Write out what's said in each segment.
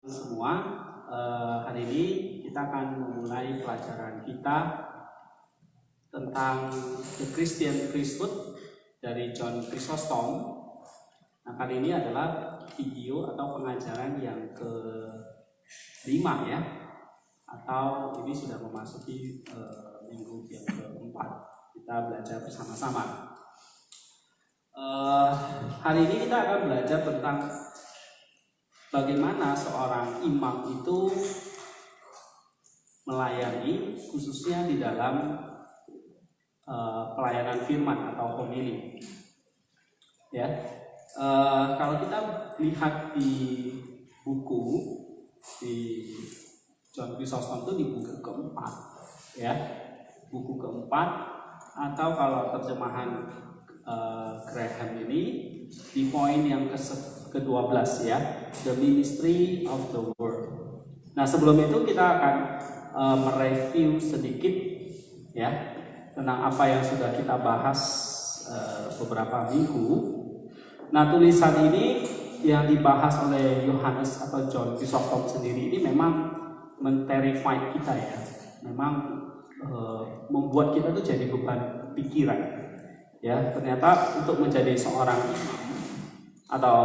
Semua, hari ini kita akan memulai pelajaran kita tentang The Christian Priesthood dari John Chrysostom. Nah, kali ini adalah video atau pengajaran yang ke-5 ya, atau ini sudah memasuki minggu yang ke-4 kita belajar bersama-sama. Hari ini kita akan belajar tentang bagaimana seorang imam itu melayani, khususnya di dalam pelayanan firman atau homili. Ya, kalau kita lihat di buku di John Chrysostom itu di buku keempat, ya, buku keempat, atau kalau terjemahan Graham ini di poin yang ke-12 ya, The Ministry of the Word. Nah, sebelum itu kita akan mereview sedikit ya tentang apa yang sudah kita bahas beberapa minggu. Nah, tulisan ini yang dibahas oleh Yohanes atau John Chrysostom sendiri ini memang men-terrify kita ya, memang membuat kita tuh jadi beban pikiran. Ya, ternyata untuk menjadi seorang imam atau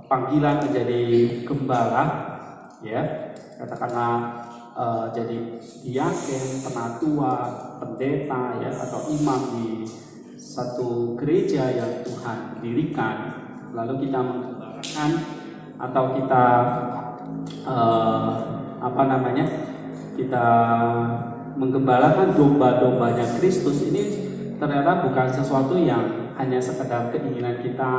panggilan menjadi gembala, ya, katakanlah jadi diaken, penatua, pendeta, ya, atau imam di satu gereja yang Tuhan dirikan, lalu kita menggembalakan atau kita kita menggembalakan domba-dombanya Kristus ini ternyata bukan sesuatu yang hanya sekedar keinginan kita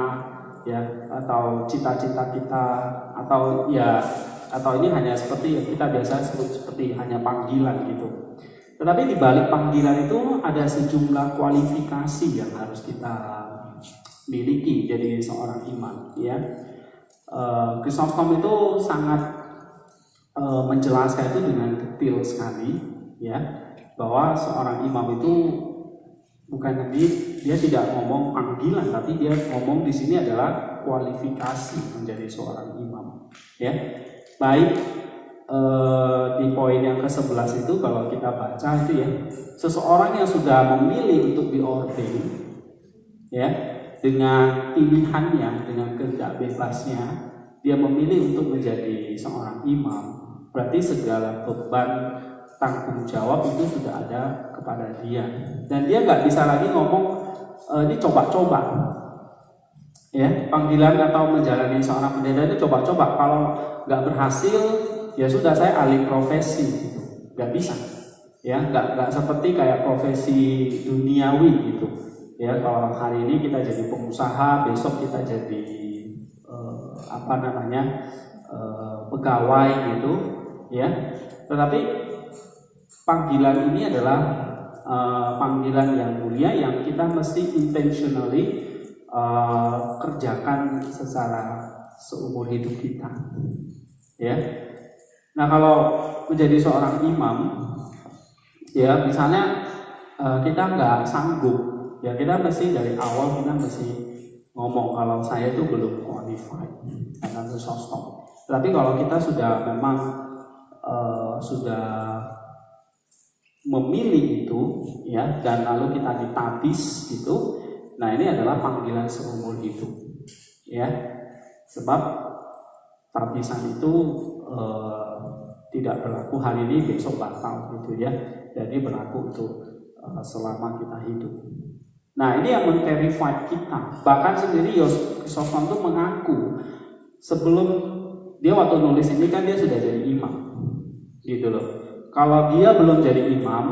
ya, atau cita-cita kita, atau ini hanya seperti yang kita biasa sebut seperti hanya panggilan gitu. Tetapi di balik panggilan itu ada sejumlah kualifikasi yang harus kita miliki jadi seorang imam ya. Chrysostom itu sangat menjelaskan itu dengan detail sekali ya, bahwa seorang imam itu bukan dia tidak ngomong panggilan, tapi dia ngomong di sini adalah kualifikasi menjadi seorang imam. Ya, baik di poin yang ke-11 itu kalau kita baca itu ya, seseorang yang sudah memilih untuk diordain, ya, dengan pilihannya, dengan kehendak bebasnya, dia memilih untuk menjadi seorang imam. Berarti segala beban tanggung jawab itu sudah ada kepada dia, dan dia nggak bisa lagi ngomong ini coba-coba ya, panggilan atau menjalani seorang pendeta itu coba-coba, kalau nggak berhasil ya sudah saya alih profesi gitu. Nggak bisa ya, nggak seperti kayak profesi duniawi gitu ya. Kalau hari ini kita jadi pengusaha, besok kita jadi pegawai gitu ya. Tetapi panggilan ini adalah panggilan yang mulia yang kita mesti intentionally kerjakan secara seumur hidup kita. Ya. Nah, kalau menjadi seorang imam, ya misalnya kita nggak sanggup, ya kita mesti dari awal kita mesti ngomong kalau saya itu belum qualified karena Chrysostom. Tapi kalau kita sudah memang sudah memilih itu ya, dan lalu kita ditabis gitu, nah ini adalah panggilan seumur hidup ya, sebab tabisan itu tidak berlaku hari ini besok batal gitu ya, jadi berlaku untuk selama kita hidup. Nah, ini yang men-terrify kita. Bahkan sendiri Chrysostom itu mengaku sebelum dia waktu nulis ini kan dia sudah jadi imam gitu loh. Kalau dia belum jadi imam,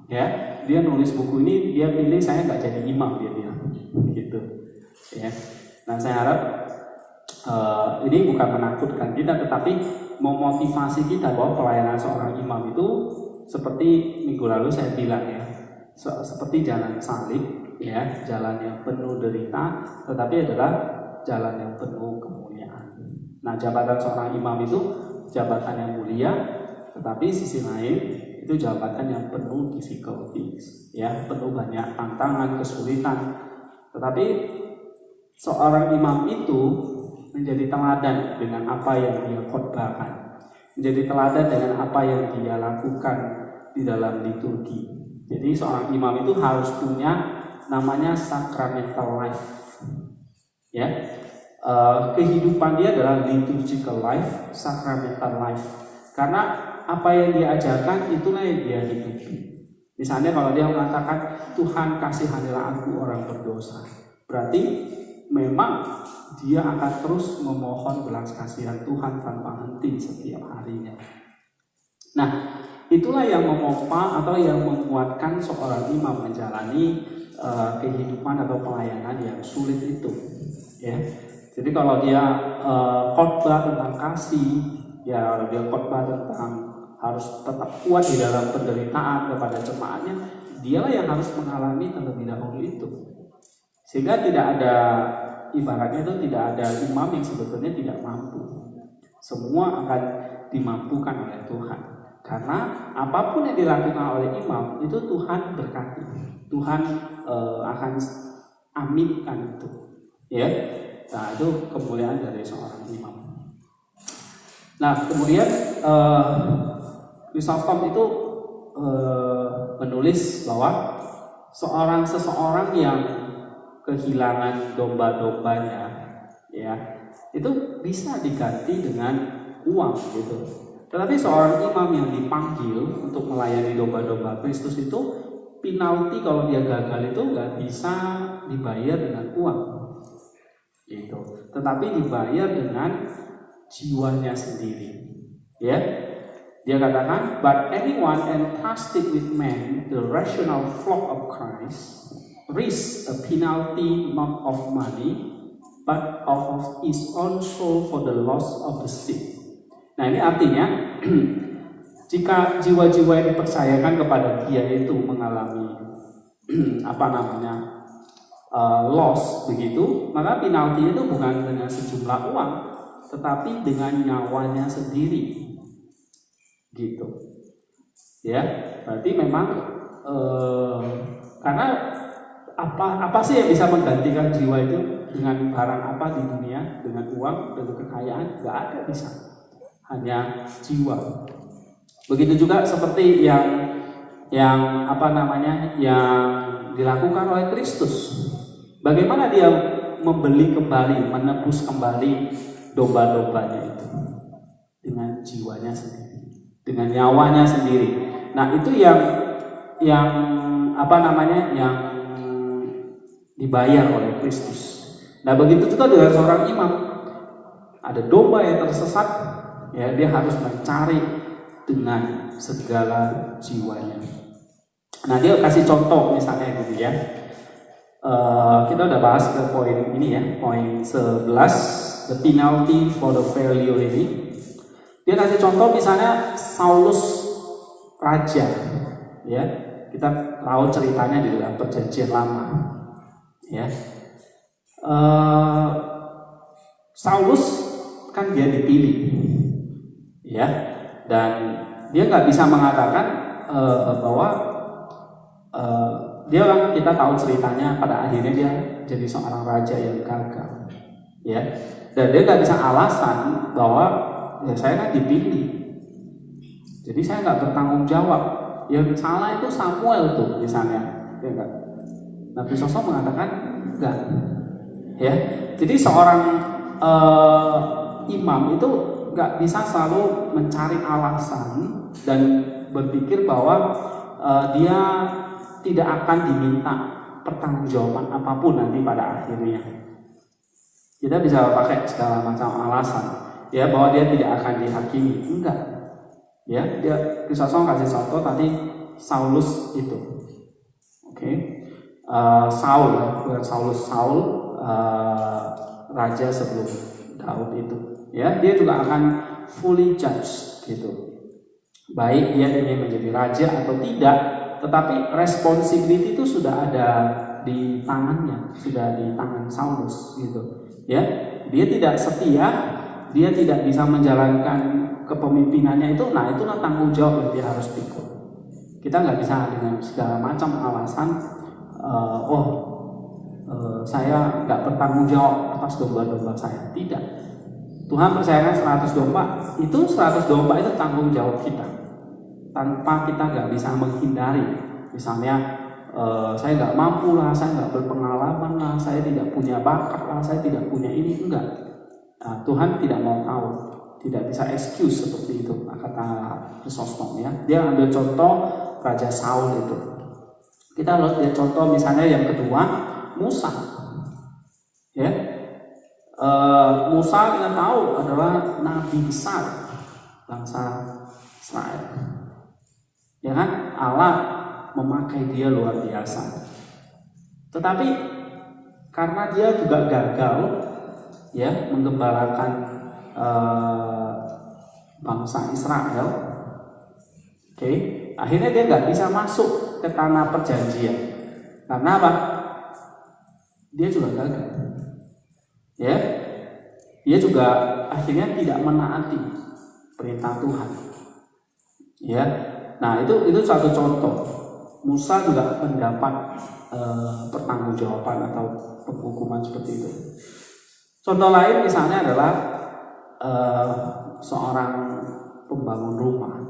ya, dia nulis buku ini, dia pilih saya nggak jadi imam, dia bilang, gitu, ya. Nah, saya harap ini bukan menakutkan kita, tetapi memotivasi kita bahwa pelayanan seorang imam itu seperti minggu lalu saya bilang ya, seperti jalan salib, ya, jalan yang penuh derita, tetapi adalah jalan yang penuh kemuliaan. Nah, jabatan seorang imam itu jabatan yang mulia, tetapi sisi lain itu jabatan yang penuh difficulties, ya, penuh banyak tantangan, kesulitan. Tetapi seorang imam itu menjadi teladan dengan apa yang dia khotbahkan. menjadi teladan dengan apa yang dia lakukan di dalam liturgi. Jadi seorang imam itu harus punya namanya sacramental life, ya. Kehidupan dia adalah liturgical life, sacramental life. Karena apa yang dia ajarkan itulah yang dia hidupi. Misalnya kalau dia mengatakan Tuhan kasihanilah aku orang berdosa, berarti memang dia akan terus memohon belas kasihan Tuhan tanpa henti setiap harinya. Nah, itulah yang memompa atau yang menguatkan seorang imam menjalani kehidupan atau pelayanan yang sulit itu, ya. Jadi kalau dia khotbah tentang kasih, ya kalau dia khotbah tentang harus tetap kuat di dalam penderitaan kepada jemaatnya, dialah yang harus mengalami terlebih dahulu itu. Sehingga tidak ada, ibaratnya itu tidak ada imam yang sebetulnya tidak mampu. Semua akan dimampukan oleh Tuhan. Karena apapun yang dilakukan oleh imam itu Tuhan berkati. Tuhan akan aminkan itu. Ya. Nah, itu kemuliaan dari seorang imam. Nah, kemudian Chrysostom itu menulis bahwa seseorang yang kehilangan domba-dombanya, ya, itu bisa diganti dengan uang gitu. Tetapi seorang imam yang dipanggil untuk melayani domba-domba Kristus itu penalti kalau dia gagal itu nggak bisa dibayar dengan uang, gitu. Tetapi dibayar dengan jiwanya sendiri, ya. Dia katakan, but anyone entrusted with man the rational flock of Christ risks a penalty not of money but of his own soul for the loss of the sheep. Nah, ini artinya jika jiwa-jiwa yang dipercayakan kepada dia itu mengalami loss begitu, maka penalti itu bukan dengan sejumlah uang, tetapi dengan nyawanya sendiri, gitu. Ya, berarti memang karena apa sih yang bisa menggantikan jiwa itu dengan barang apa di dunia, dengan uang, dengan kekayaan? Gak ada bisa. Hanya jiwa. Begitu juga seperti yang dilakukan oleh Kristus. Bagaimana dia membeli kembali, menebus kembali domba-dombanya itu dengan jiwanya sendiri, dengan nyawanya sendiri. Nah, itu yang dibayar oleh Kristus. Nah, begitu juga dengan seorang imam. Ada domba yang tersesat, ya, dia harus mencari dengan segala jiwanya. Nah, dia kasih contoh misalnya gitu ya. Kita udah bahas ke poin ini ya, poin 11, the penalty for the failure ini. Dia kasih contoh misalnya Saulus raja, ya. Kita tahu ceritanya di dalam Perjanjian Lama, ya. Saulus kan dia dipilih, ya, dan dia nggak bisa mengatakan bahwa kita tahu ceritanya pada akhirnya dia jadi seorang raja yang gagal, ya, dan dia nggak bisa alasan bahwa ya saya kan dipilih, jadi saya nggak bertanggung jawab. Yang salah itu Samuel tuh misalnya, ya enggak. Nah, Chrysostom mengatakan enggak, ya. Jadi seorang imam itu nggak bisa selalu mencari alasan dan berpikir bahwa dia tidak akan diminta pertanggungjawaban apapun nanti pada akhirnya. Kita bisa pakai segala macam alasan, ya, bahwa dia tidak akan dihakimi. Enggak, ya. Dia Chrysostom kasih contoh tadi Saulus itu, oke. Saul, bukan Saul, raja sebelum Daud itu, ya, dia juga akan fully judge gitu, baik dia ingin menjadi raja atau tidak, tetapi responsibility itu sudah ada di tangannya, sudah di tangan Saulus gitu, ya. Dia tidak setia, dia tidak bisa menjalankan kepemimpinannya itu, nah itulah tanggung jawab yang dia harus pikul. Kita nggak bisa dengan segala macam alasan, saya nggak bertanggung jawab atas domba-domba saya, tidak. Tuhan percayakan 100 domba, itu 100 domba itu tanggung jawab kita. Tanpa kita nggak bisa menghindari. Misalnya, saya nggak mampu lah, saya nggak berpengalaman lah, saya tidak punya bakat lah, saya tidak punya ini, enggak. Nah, Tuhan tidak mau tahu, tidak bisa excuse seperti itu, kata Chrysostom ya. Dia ambil contoh Raja Saul itu. Kita lihat contoh misalnya yang kedua, Musa. Ya, Musa kita tahu adalah nabi besar bangsa Israel. Ya kan, Allah memakai dia luar biasa. Tetapi karena dia juga gagal ya menggembalakan bangsa Israel, oke, akhirnya dia nggak bisa masuk ke tanah perjanjian. Karena apa? Dia juga gagal. Ya, dia juga akhirnya tidak menaati perintah Tuhan. Ya, nah itu satu contoh. Musa juga mendapat pertanggungjawaban atau penghukuman seperti itu. Contoh lain misalnya adalah seorang pembangun rumah.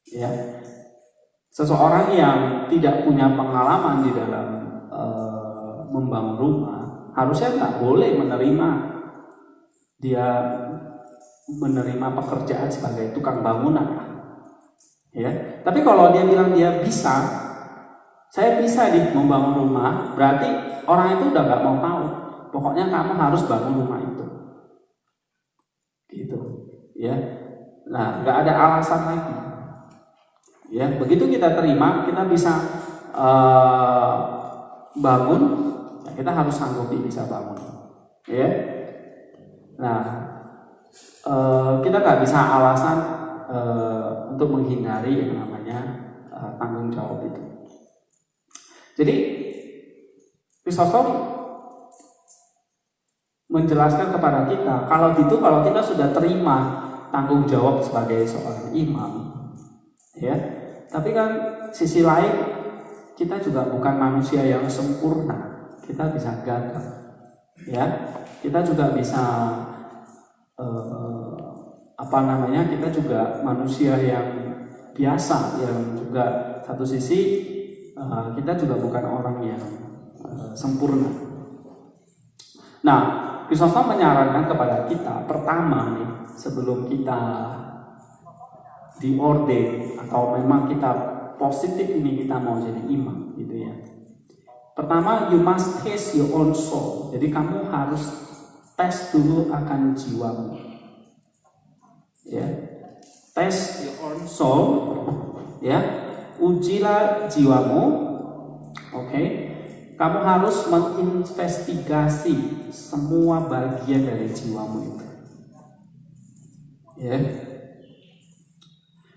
Ya, seseorang yang tidak punya pengalaman di dalam membangun rumah harusnya nggak boleh menerima pekerjaan sebagai tukang bangunan, ya. Tapi kalau dia bilang dia bisa, saya bisa membangun rumah, berarti orang itu udah nggak mau tahu. Pokoknya kamu harus bangun rumah itu, gitu, ya. Nah, nggak ada alasan lagi, ya. Begitu kita terima, kita bisa bangun. Kita harus sanggupi bisa bangun, ya. Nah, kita nggak bisa alasan untuk menghindari yang namanya tanggung jawab itu. Jadi, Chrysostom menjelaskan kepada kita, kalau kita sudah terima tanggung jawab sebagai seorang imam, ya. Tapi kan sisi lain kita juga bukan manusia yang sempurna. Kita bisa gagal, ya. Kita juga bisa kita juga manusia yang biasa, yang juga satu sisi kita juga bukan orang yang sempurna. Nah, Chrysostom menyarankan kepada kita, pertama nih, sebelum kita diordain atau memang kita positif ini kita mau jadi imam, gitu ya. Pertama, you must test your own soul. Jadi kamu harus tes dulu akan jiwamu. Ya, test your own soul. Ya, ujilah jiwamu. Oke, kamu harus menginvestigasi semua bagian dari jiwamu itu. Ya.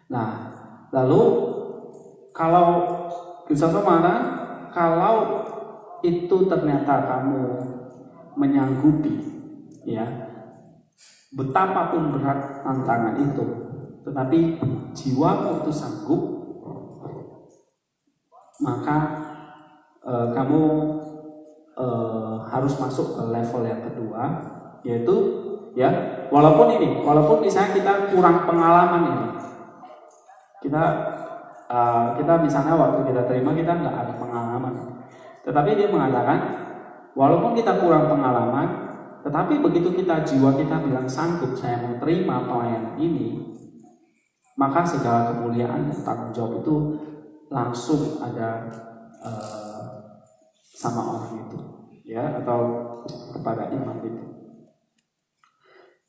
Nah, lalu kalau Chrysostom mana? Kalau itu ternyata kamu menyanggupi, ya, betapapun berat tantangan itu, tetapi jiwamu itu sanggup, maka kamu harus masuk ke level yang kedua, yaitu, ya, walaupun misalnya kita kurang pengalaman ini, kita misalnya waktu kita terima kita nggak ada pengalaman. Tetapi dia mengatakan, walaupun kita kurang pengalaman, tetapi begitu jiwa kita bilang sanggup, saya mau terima pelayanan ini, maka segala kemuliaan dan tanggung jawab itu langsung ada sama orang itu, ya, atau kepada imam itu.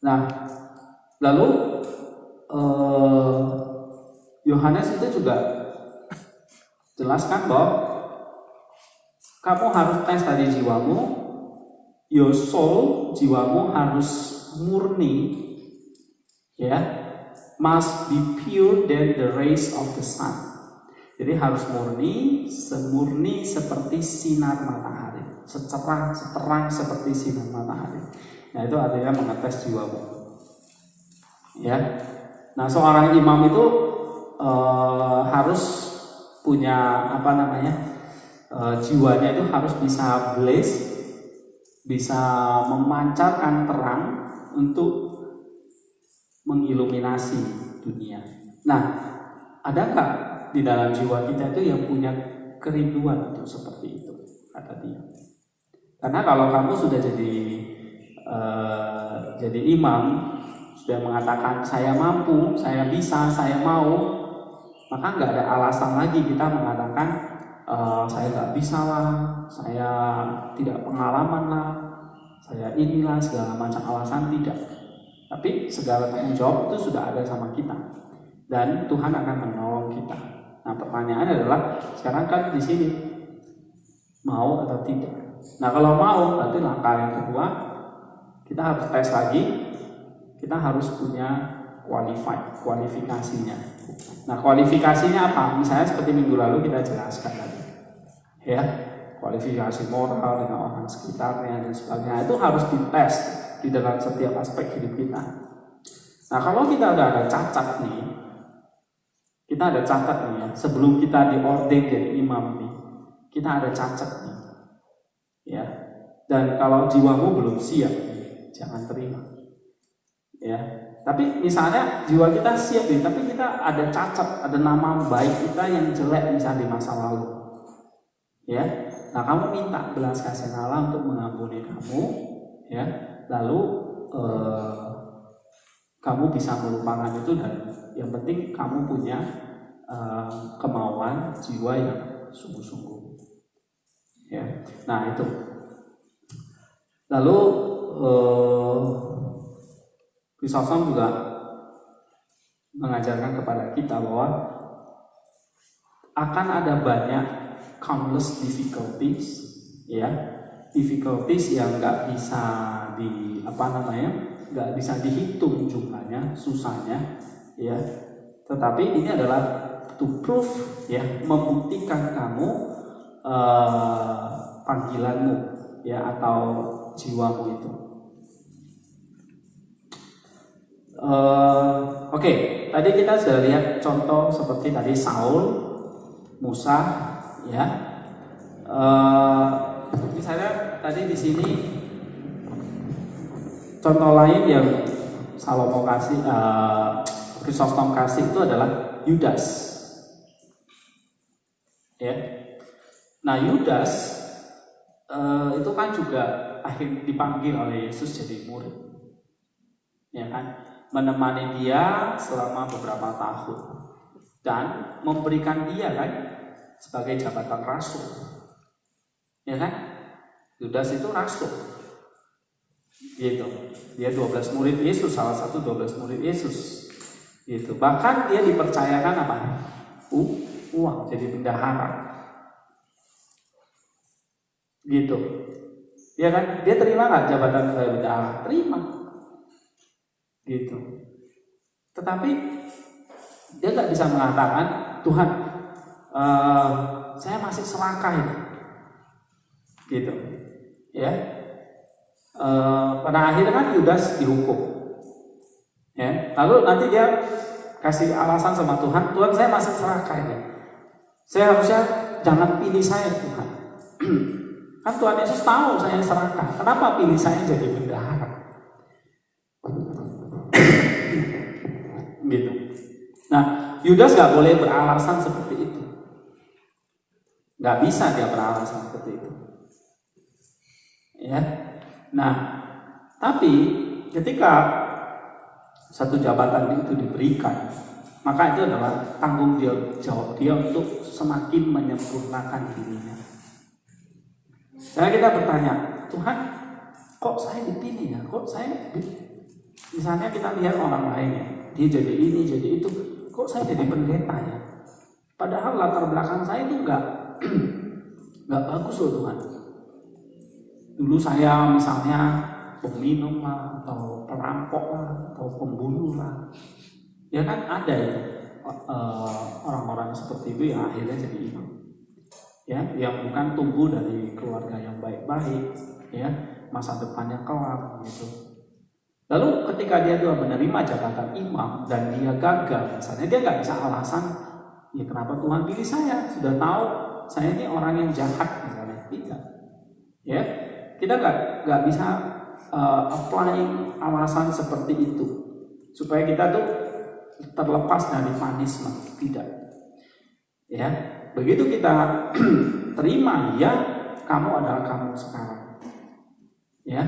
Nah, lalu Yohanes itu juga jelaskan bahwa kamu harus tes tadi jiwamu, your soul, jiwamu harus murni, ya, must be pure than the rays of the sun. Jadi harus murni seperti sinar matahari, seterang seperti sinar matahari. Nah, itu artinya mengetes jiwamu, ya. Nah, seorang imam itu harus punya jiwanya itu harus bisa blaze, bisa memancarkan terang, untuk mengiluminasi dunia. Nah, adakah di dalam jiwa kita itu yang punya kerinduan untuk seperti itu, kata dia. Karena kalau kamu sudah jadi imam, sudah mengatakan saya mampu, saya bisa, saya mau, maka nggak ada alasan lagi kita mengatakan saya nggak bisa lah, saya tidak pengalaman lah, saya inilah, segala macam alasan. Tidak. Tapi segala tanggung jawab itu sudah ada sama kita, dan Tuhan akan menolong kita. Nah, pertanyaan adalah sekarang kan di sini mau atau tidak. Nah, kalau mau, berarti langkah yang kedua kita harus tes lagi. Kita harus punya kualifikasinya. Nah, kualifikasinya apa? Misalnya seperti minggu lalu kita jelaskan tadi, ya, kualifikasi moral dengan orang sekitarnya dan sebagainya itu harus dites di dalam setiap aspek hidup kita. Nah, kalau kita udah ada cacat nih, ya, sebelum kita diordeng jadi imam nih, kita ada cacat nih, ya. Dan kalau jiwamu belum siap, jangan terima, ya. Tapi misalnya jiwa kita siap nih, tapi kita ada cacat, ada nama baik kita yang jelek misalnya di masa lalu, ya. Nah, kamu minta belas kasihan Allah untuk mengampuni kamu, ya. Lalu kamu bisa melupakan itu, dan yang penting kamu punya kemauan jiwa yang sungguh-sungguh, ya. Nah, itu. Lalu Chrysostom juga mengajarkan kepada kita bahwa akan ada banyak countless difficulties, ya, difficulties yang nggak bisa nggak bisa dihitung jumlahnya, susahnya, ya. Tetapi ini adalah to prove, ya, membuktikan kamu panggilanmu, ya, atau jiwamu itu. Oke, tadi kita sudah lihat contoh seperti tadi Saul, Musa, ya. Misalnya tadi di sini contoh lain yang Salomo kasih, Chrysostom kasih itu adalah Yudas, ya. Nah, Yudas itu kan juga akhirnya dipanggil oleh Yesus jadi murid, ya kan, menemani dia selama beberapa tahun dan memberikan dia kan sebagai jabatan rasul, ya kan. Yudas itu rasul, gitu. Dia 12 murid Yesus, salah satu 12 murid Yesus, gitu. Bahkan dia dipercayakan apa? Uang, jadi bendahara, gitu. Ya kan? Dia terima nggak jabatan sebagai bendahara? Terima, gitu. Tetapi dia nggak bisa mengatakan, Tuhan, saya masih selangkah ini, gitu, ya. Pada akhirnya kan Yudas dihukum, ya. Lalu nanti dia kasih alasan sama Tuhan, Tuhan, saya masih selangkah ini, saya harusnya jangan pilih saya, Tuhan. Kan Tuhan Yesus tahu saya serakah, kenapa pilih saya jadi bendahara? Gitu. Nah, Yudas gak boleh beralasan seperti itu. Gak bisa dia beralasan seperti itu, ya. Nah, tapi ketika satu jabatan itu diberikan, maka itu adalah tanggung jawab dia untuk semakin menyempurnakan dirinya. Karena kita bertanya, Tuhan, kok saya dipilih ya? Kok saya misalnya kita lihat orang lain ya, dia jadi ini, jadi itu, kok saya jadi pendeta ya? Padahal latar belakang saya itu nggak bagus loh Tuhan. Dulu saya misalnya peminum lah, atau perampok lah, atau pembunuh lah, ya kan ada ya orang-orang seperti itu yang akhirnya jadi imam. Ya, yang bukan tumbuh dari keluarga yang baik-baik, ya, masa depannya kelam, gitu. Lalu ketika dia sudah menerima jabatan imam dan dia gagal, misalnya dia nggak bisa alasan, ya kenapa Tuhan pilih saya? Sudah tahu saya ini orang yang jahat, misalnya. Tidak, ya, kita nggak bisa applying alasan seperti itu supaya kita tuh terlepas dari punishment, tidak. Ya, begitu kita terima ya, kamu adalah kamu sekarang. Ya,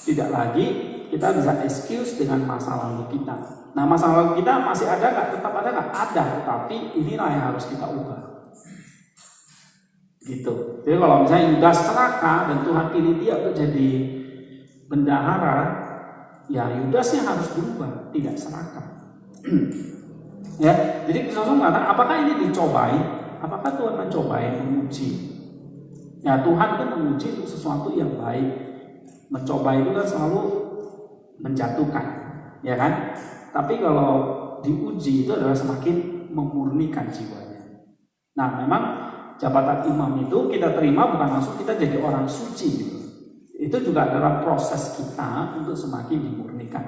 tidak lagi kita bisa excuse dengan masa lalu kita. Nah, masa lalu kita masih ada nggak? Tetap ada nggak? Ada, tetapi inilah yang harus kita ubah. Gitu. Jadi kalau misalnya Yudas serakah dan Tuhan pilih dia untuk jadi bendahara, ya Yudasnya harus berubah, tidak serakah. Ya, jadi Kristus mengatakan, apakah ini dicobai? Apakah Tuhan mencobai, menguji? Ya, Tuhan itu menguji untuk sesuatu yang baik. Mencoba itu kan selalu menjatuhkan, ya kan? Tapi kalau diuji itu adalah semakin memurnikan jiwanya. Nah, memang jabatan imam itu kita terima bukan langsung kita jadi orang suci gitu. Itu juga adalah proses kita untuk semakin dimurnikan.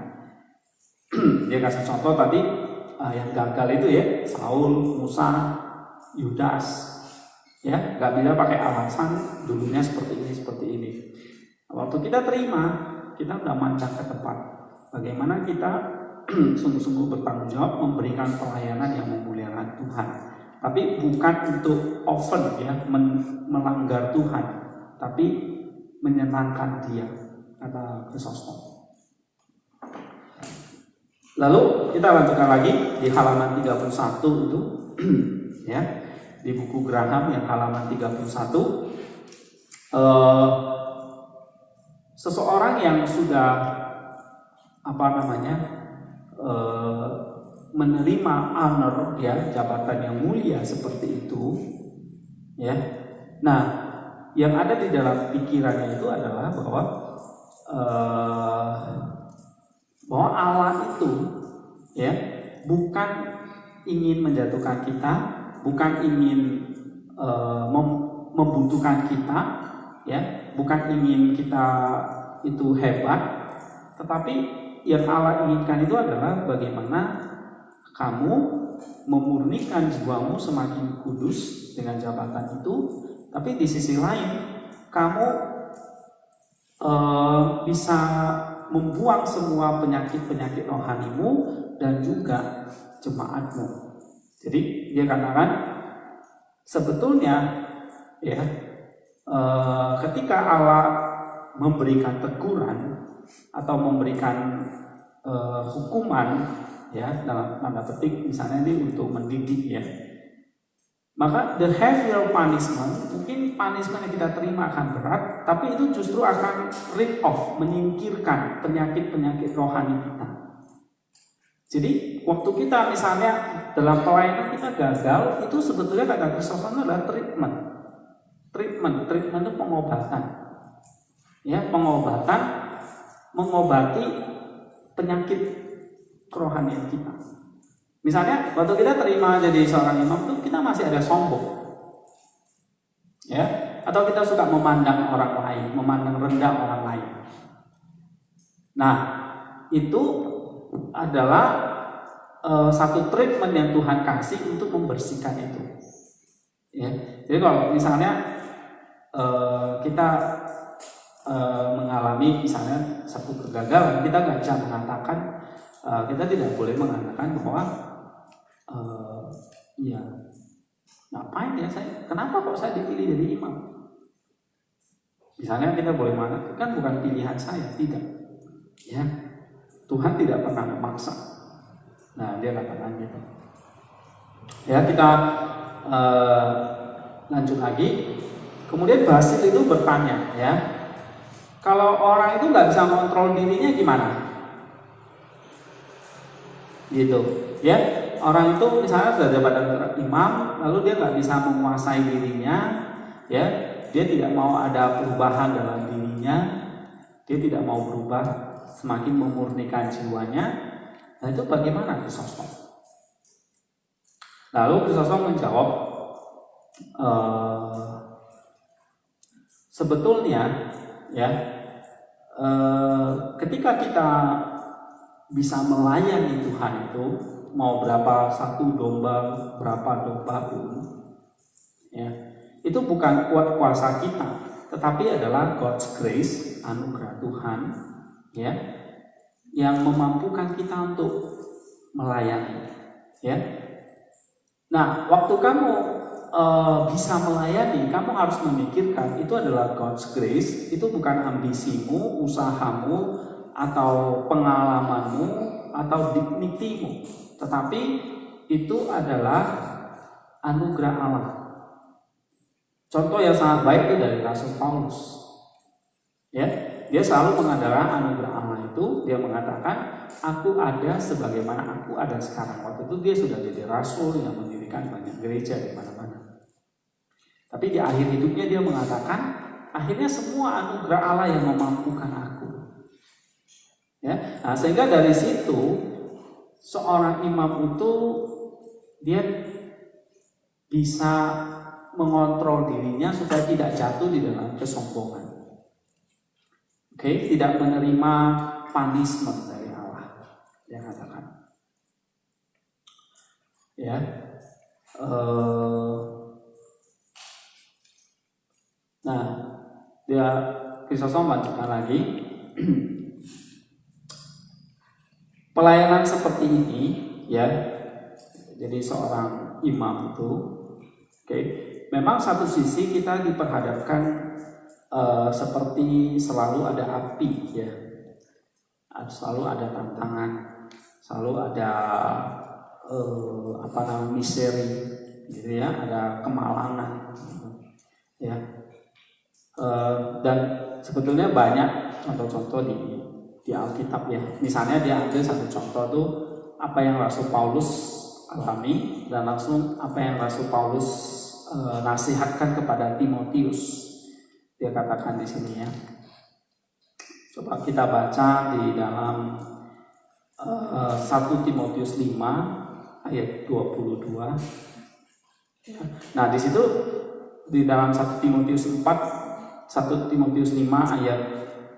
Dia kasih contoh tadi yang gagal itu ya, Saul, Musa, Yudas. Ya, nggak bisa pakai alasan dulunya seperti ini. Waktu kita terima, kita udah mancang ke tempat. Bagaimana kita sungguh-sungguh bertanggung jawab memberikan pelayanan yang memuliakan Tuhan. Tapi bukan untuk often ya, melanggar Tuhan, tapi menyenangkan Dia, kata Kristus. Lalu kita lanjutkan lagi di halaman 31 itu ya, di buku Graham yang halaman 31. Seseorang yang sudah menerima honor ya, jabatan yang mulia seperti itu ya. Nah, yang ada di dalam pikirannya itu adalah bahwa Allah itu ya bukan ingin menjatuhkan kita, bukan ingin membutuhkan kita ya, bukan ingin kita itu hebat, tetapi yang Allah inginkan itu adalah bagaimana kamu memurnikan jiwamu semakin kudus dengan jabatan itu, tapi di sisi lain kamu bisa membuang semua penyakit-penyakit rohanimu dan juga jemaatmu. Jadi dia katakan sebetulnya ya, ketika Allah memberikan teguran atau memberikan hukuman ya, dalam tanda petik misalnya ini untuk mendidik ya, maka the heavier punishment, mungkin punishment yang kita terima akan berat, tapi itu justru akan rid off, menyingkirkan penyakit-penyakit rohani kita. Jadi waktu kita misalnya dalam pelayanan kita gagal, itu sebetulnya kata Kristus adalah treatment itu pengobatan ya, pengobatan mengobati penyakit kerohanian kita. Misalnya waktu kita terima jadi seorang imam itu kita masih ada sombong ya, atau kita suka memandang orang lain, memandang rendah orang lain. Nah, itu adalah satu treatment yang Tuhan kasih untuk membersihkan itu ya. Jadi kalau misalnya kita mengalami misalnya satu kegagalan, kita nggak bisa mengatakan, kita tidak boleh mengatakan bahwa ya ngapain ya saya, kenapa kok saya dipilih jadi imam. Misalnya kita boleh mengatakan kan bukan pilihan saya, tidak ya, Tuhan tidak pernah memaksa. Nah, dia katakan gitu ya. Kita lanjut lagi. Kemudian Basil itu bertanya ya, kalau orang itu nggak bisa mengontrol dirinya gimana? Gitu ya, orang itu misalnya sudah jabatan imam, lalu dia nggak bisa menguasai dirinya ya, dia tidak mau ada perubahan dalam dirinya, dia tidak mau berubah, semakin memurnikan jiwanya. Nah, itu bagaimana Kristus? Lalu Kristus menjawab, sebetulnya ya, ketika kita bisa melayani Tuhan itu, mau berapa satu domba, berapa domba pun ya, itu bukan kuat kuasa kita, tetapi adalah God's grace, anugerah Tuhan ya. yang memampukan kita untuk melayani, ya. Nah, waktu kamu bisa melayani, kamu harus memikirkan itu adalah God's grace, itu bukan ambisimu, usahamu, atau pengalamanmu, atau dignitimu, tetapi itu adalah anugerah Allah. Contoh yang sangat baik itu dari Rasul Paulus, ya. Dia selalu mengandalkan anugerah Allah itu. Dia mengatakan, aku ada sebagaimana aku ada sekarang. Waktu itu dia sudah jadi rasul yang mendirikan banyak gereja di mana-mana. Tapi di akhir hidupnya dia mengatakan, akhirnya semua anugerah Allah yang memampukan aku. Ya, nah, sehingga dari situ seorang imam itu dia bisa mengontrol dirinya supaya tidak jatuh di dalam kesombongan. Oke, tidak menerima punishment dari Allah, dia katakan. Ya, nah, dia Krisostom lanjutkan lagi. Pelayanan seperti ini, ya, jadi seorang imam itu, oke, memang satu sisi kita diperhadapkan seperti selalu ada api, ya, selalu ada tantangan, selalu ada misteri, gitu ya, ada kemalangan, ya, dan sebetulnya banyak contoh-contoh di Alkitab, ya. Misalnya dia ambil satu contoh tuh apa yang Rasul Paulus alami dan langsung apa yang Rasul Paulus nasihatkan kepada Timotius. Dia katakan di sini, ya. Coba kita baca di dalam 1 Timotius 5 ayat 22. Nah, di situ di dalam 1 Timotius 5 ayat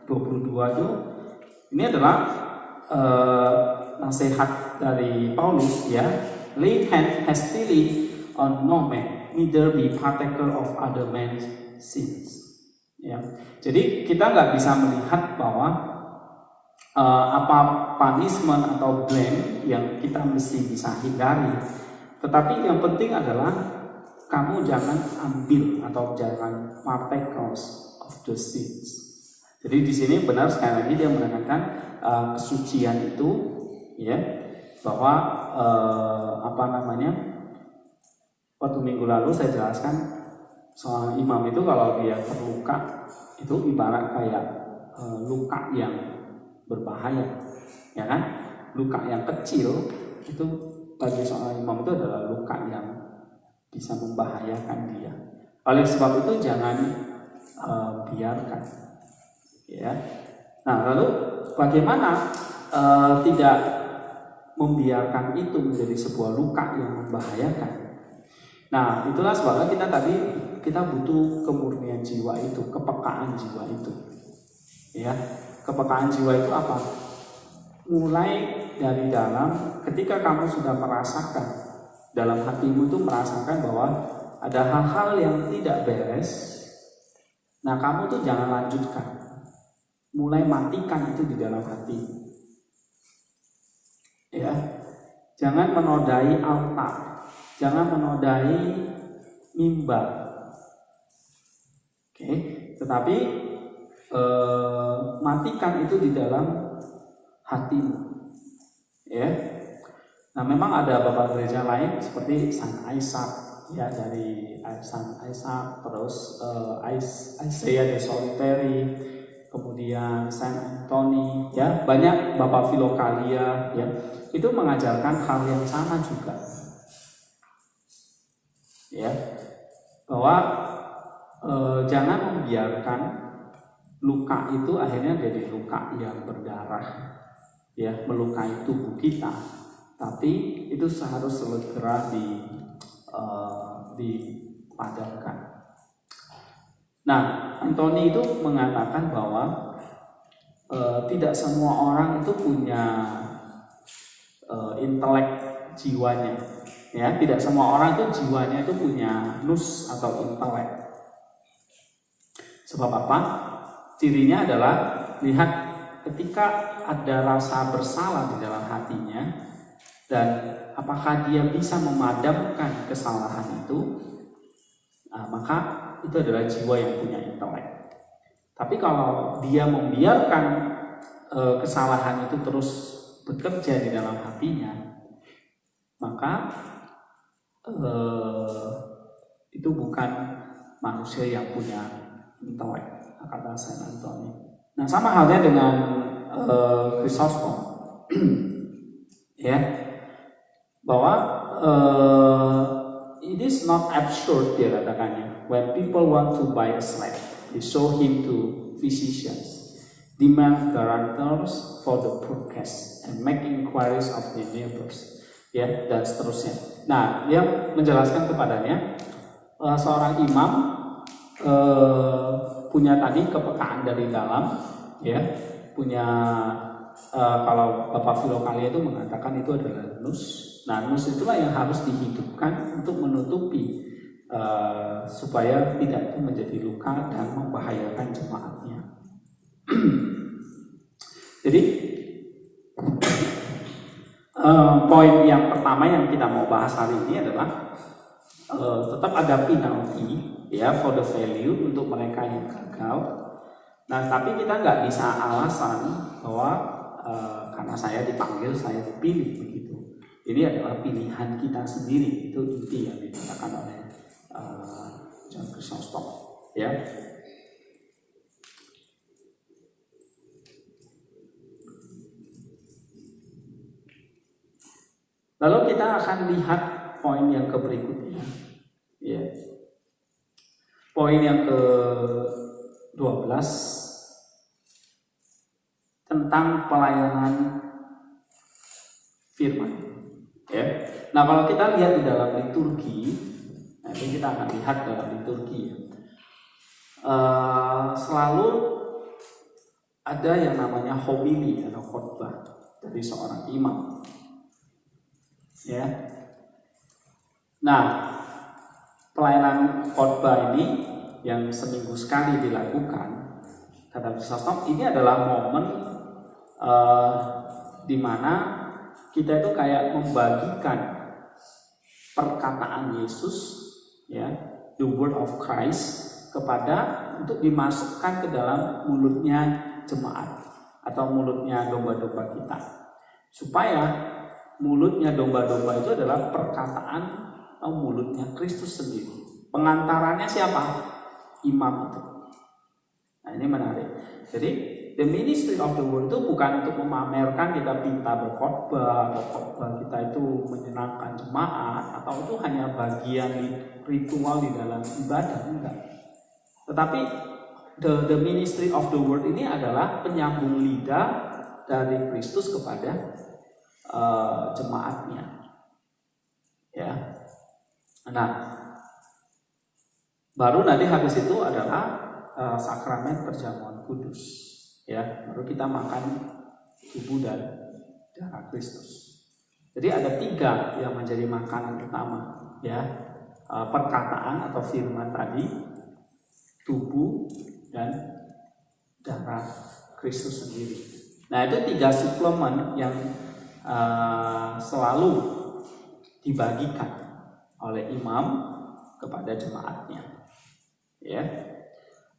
22 itu ini adalah nasihat dari Paulus, ya. Lay hand hastily on no man, neither be partaker of other men's sins. Ya, jadi kita nggak bisa melihat bahwa apa punishment atau blame yang kita mesti bisa hindari. Tetapi yang penting adalah kamu jangan ambil atau jangan partakers of the sins. Jadi di sini benar sekali lagi dia menekankan kesucian itu, ya, bahwa waktu minggu lalu saya jelaskan. Seorang imam itu kalau dia terluka itu ibarat kayak luka yang berbahaya, ya kan? Luka yang kecil itu bagi seorang imam itu adalah luka yang bisa membahayakan dia. Oleh sebab itu jangan biarkan, ya. Nah, lalu bagaimana tidak membiarkan itu menjadi sebuah luka yang membahayakan? Nah, itulah sebabnya kita butuh kemurnian jiwa itu, kepekaan jiwa itu, ya. Kepekaan jiwa itu apa? Mulai dari dalam, ketika kamu sudah merasakan dalam hatimu itu merasakan bahwa ada hal-hal yang tidak beres, nah kamu tuh jangan lanjutkan, mulai matikan itu di dalam hati, ya. Jangan menodai altar, jangan menodai mimbar. Oke, tetapi matikan itu di dalam hatimu, ya. Nah, memang ada beberapa gereja lain seperti Saint Isaac, ya, dari Saint Isaac, terus Isaiah the Solitary, kemudian Saint Anthony, ya, banyak Bapak Filokalia, ya, itu mengajarkan hal yang sama juga, ya, bahwa jangan membiarkan luka itu akhirnya jadi luka yang berdarah, ya, melukai tubuh kita, tapi itu seharusnya segera dipadamkan. Nah, Anthony itu mengatakan bahwa tidak semua orang itu punya intelek jiwanya, ya, tidak semua orang itu jiwanya itu punya nous atau intelek. Sebab apa? Cirinya adalah lihat ketika ada rasa bersalah di dalam hatinya, dan apakah dia bisa memadamkan kesalahan itu, maka itu adalah jiwa yang punya intelek. Tapi kalau dia membiarkan kesalahan itu terus bekerja di dalam hatinya, maka itu bukan manusia yang punya intelek, kata Saint Anthony. Nah, sama halnya dengan Chrysostom, ya, bahwa it is not absurd, dia katakannya, when people want to buy a slave, they show him to physicians, demand guarantors for the purchase, and make inquiries of their neighbors, ya, dan seterusnya. Nah, dia menjelaskan kepadanya, seorang imam punya tadi kepekaan dari dalam, ya, punya kalau Bapak Filokalia itu mengatakan itu adalah nus. Nah, nus itulah yang harus dihidupkan untuk menutupi supaya tidak itu menjadi luka dan membahayakan jemaatnya. Jadi poin yang pertama yang kita mau bahas hari ini adalah tetap ada penalti, ya, for the value untuk mereka yang gagal. Nah, tapi kita nggak bisa alasan bahwa karena saya dipanggil, saya dipilih begitu. Ini adalah pilihan kita sendiri, itu inti yang dikatakan oleh John Chrysostom, ya. Lalu kita akan lihat poin yang berikutnya, ya. Poin yang ke-12 tentang pelayanan firman, ya. Nah, kalau kita lihat di dalam liturgi, nanti kita akan lihat dalam liturgi, ya, selalu ada yang namanya homili atau khotbah dari seorang imam, ya. Nah, pelayanan khotbah ini yang seminggu sekali dilakukan, kata Chrysostom, ini adalah momen di mana kita itu kayak membagikan perkataan Yesus, ya, the word of Christ, kepada untuk dimasukkan ke dalam mulutnya jemaat atau mulutnya domba-domba kita, supaya mulutnya domba-domba itu adalah perkataan atau mulutnya Kristus sendiri. Pengantarannya siapa? Imam itu. Nah, ini menarik. Jadi the ministry of the word itu bukan untuk memamerkan kita pintar berkhotbah atau khotbah kita itu menyenangkan jemaat atau itu hanya bagian ritual di dalam ibadah, enggak. Tetapi the ministry of the word ini adalah penyambung lidah dari Kristus kepada jemaatnya, ya. Nah, baru nanti habis itu adalah sakramen perjamuan kudus, ya. Baru kita makan tubuh dan darah Kristus. Jadi ada 3 yang menjadi makanan utama, ya. Perkataan atau firman tadi, tubuh dan darah Kristus sendiri. Nah, itu 3 suplemen yang selalu dibagikan oleh imam kepada jemaatnya, ya.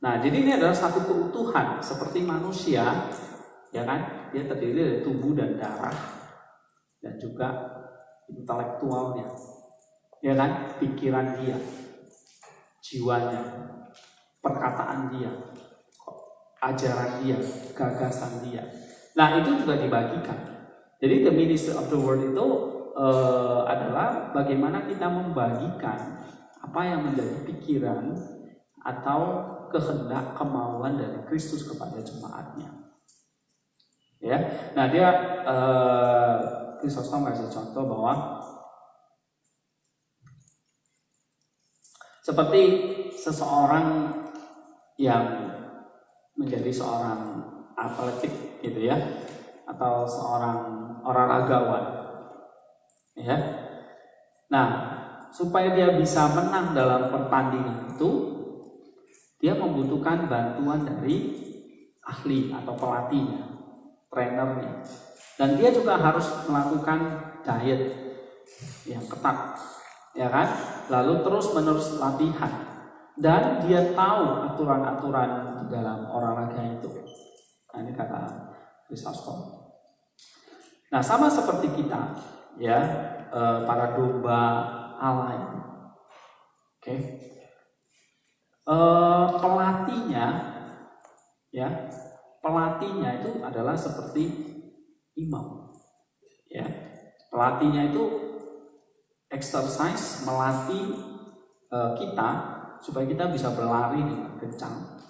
Nah, jadi ini adalah satu keutuhan seperti manusia, ya kan? Dia terdiri dari tubuh dan darah dan juga intelektualnya, ya kan? Pikiran dia, jiwanya, perkataan dia, ajaran dia, gagasan dia. Nah, itu juga dibagikan. Jadi the ministry of the word itu adalah bagaimana kita membagikan apa yang menjadi pikiran atau kehendak, kemauan dari Kristus kepada jemaatnya, ya. Nah, dia Chrysostom kasih contoh bahwa seperti seseorang yang menjadi seorang atletik, gitu ya, atau seorang olahragawan, ya. Nah, supaya dia bisa menang dalam pertandingan itu, dia membutuhkan bantuan dari ahli atau pelatihnya, trainernya. Dan dia juga harus melakukan diet yang ketat, ya kan? Lalu terus-menerus latihan. Dan dia tahu aturan-aturan di dalam olahraga itu. Nah, ini kata Chrysostom. Nah, sama seperti kita, ya, para domba Allah ini. Oke. Pelatihnya itu adalah seperti imam, ya. Pelatihnya itu exercise, melatih kita supaya kita bisa berlari dengan kencang.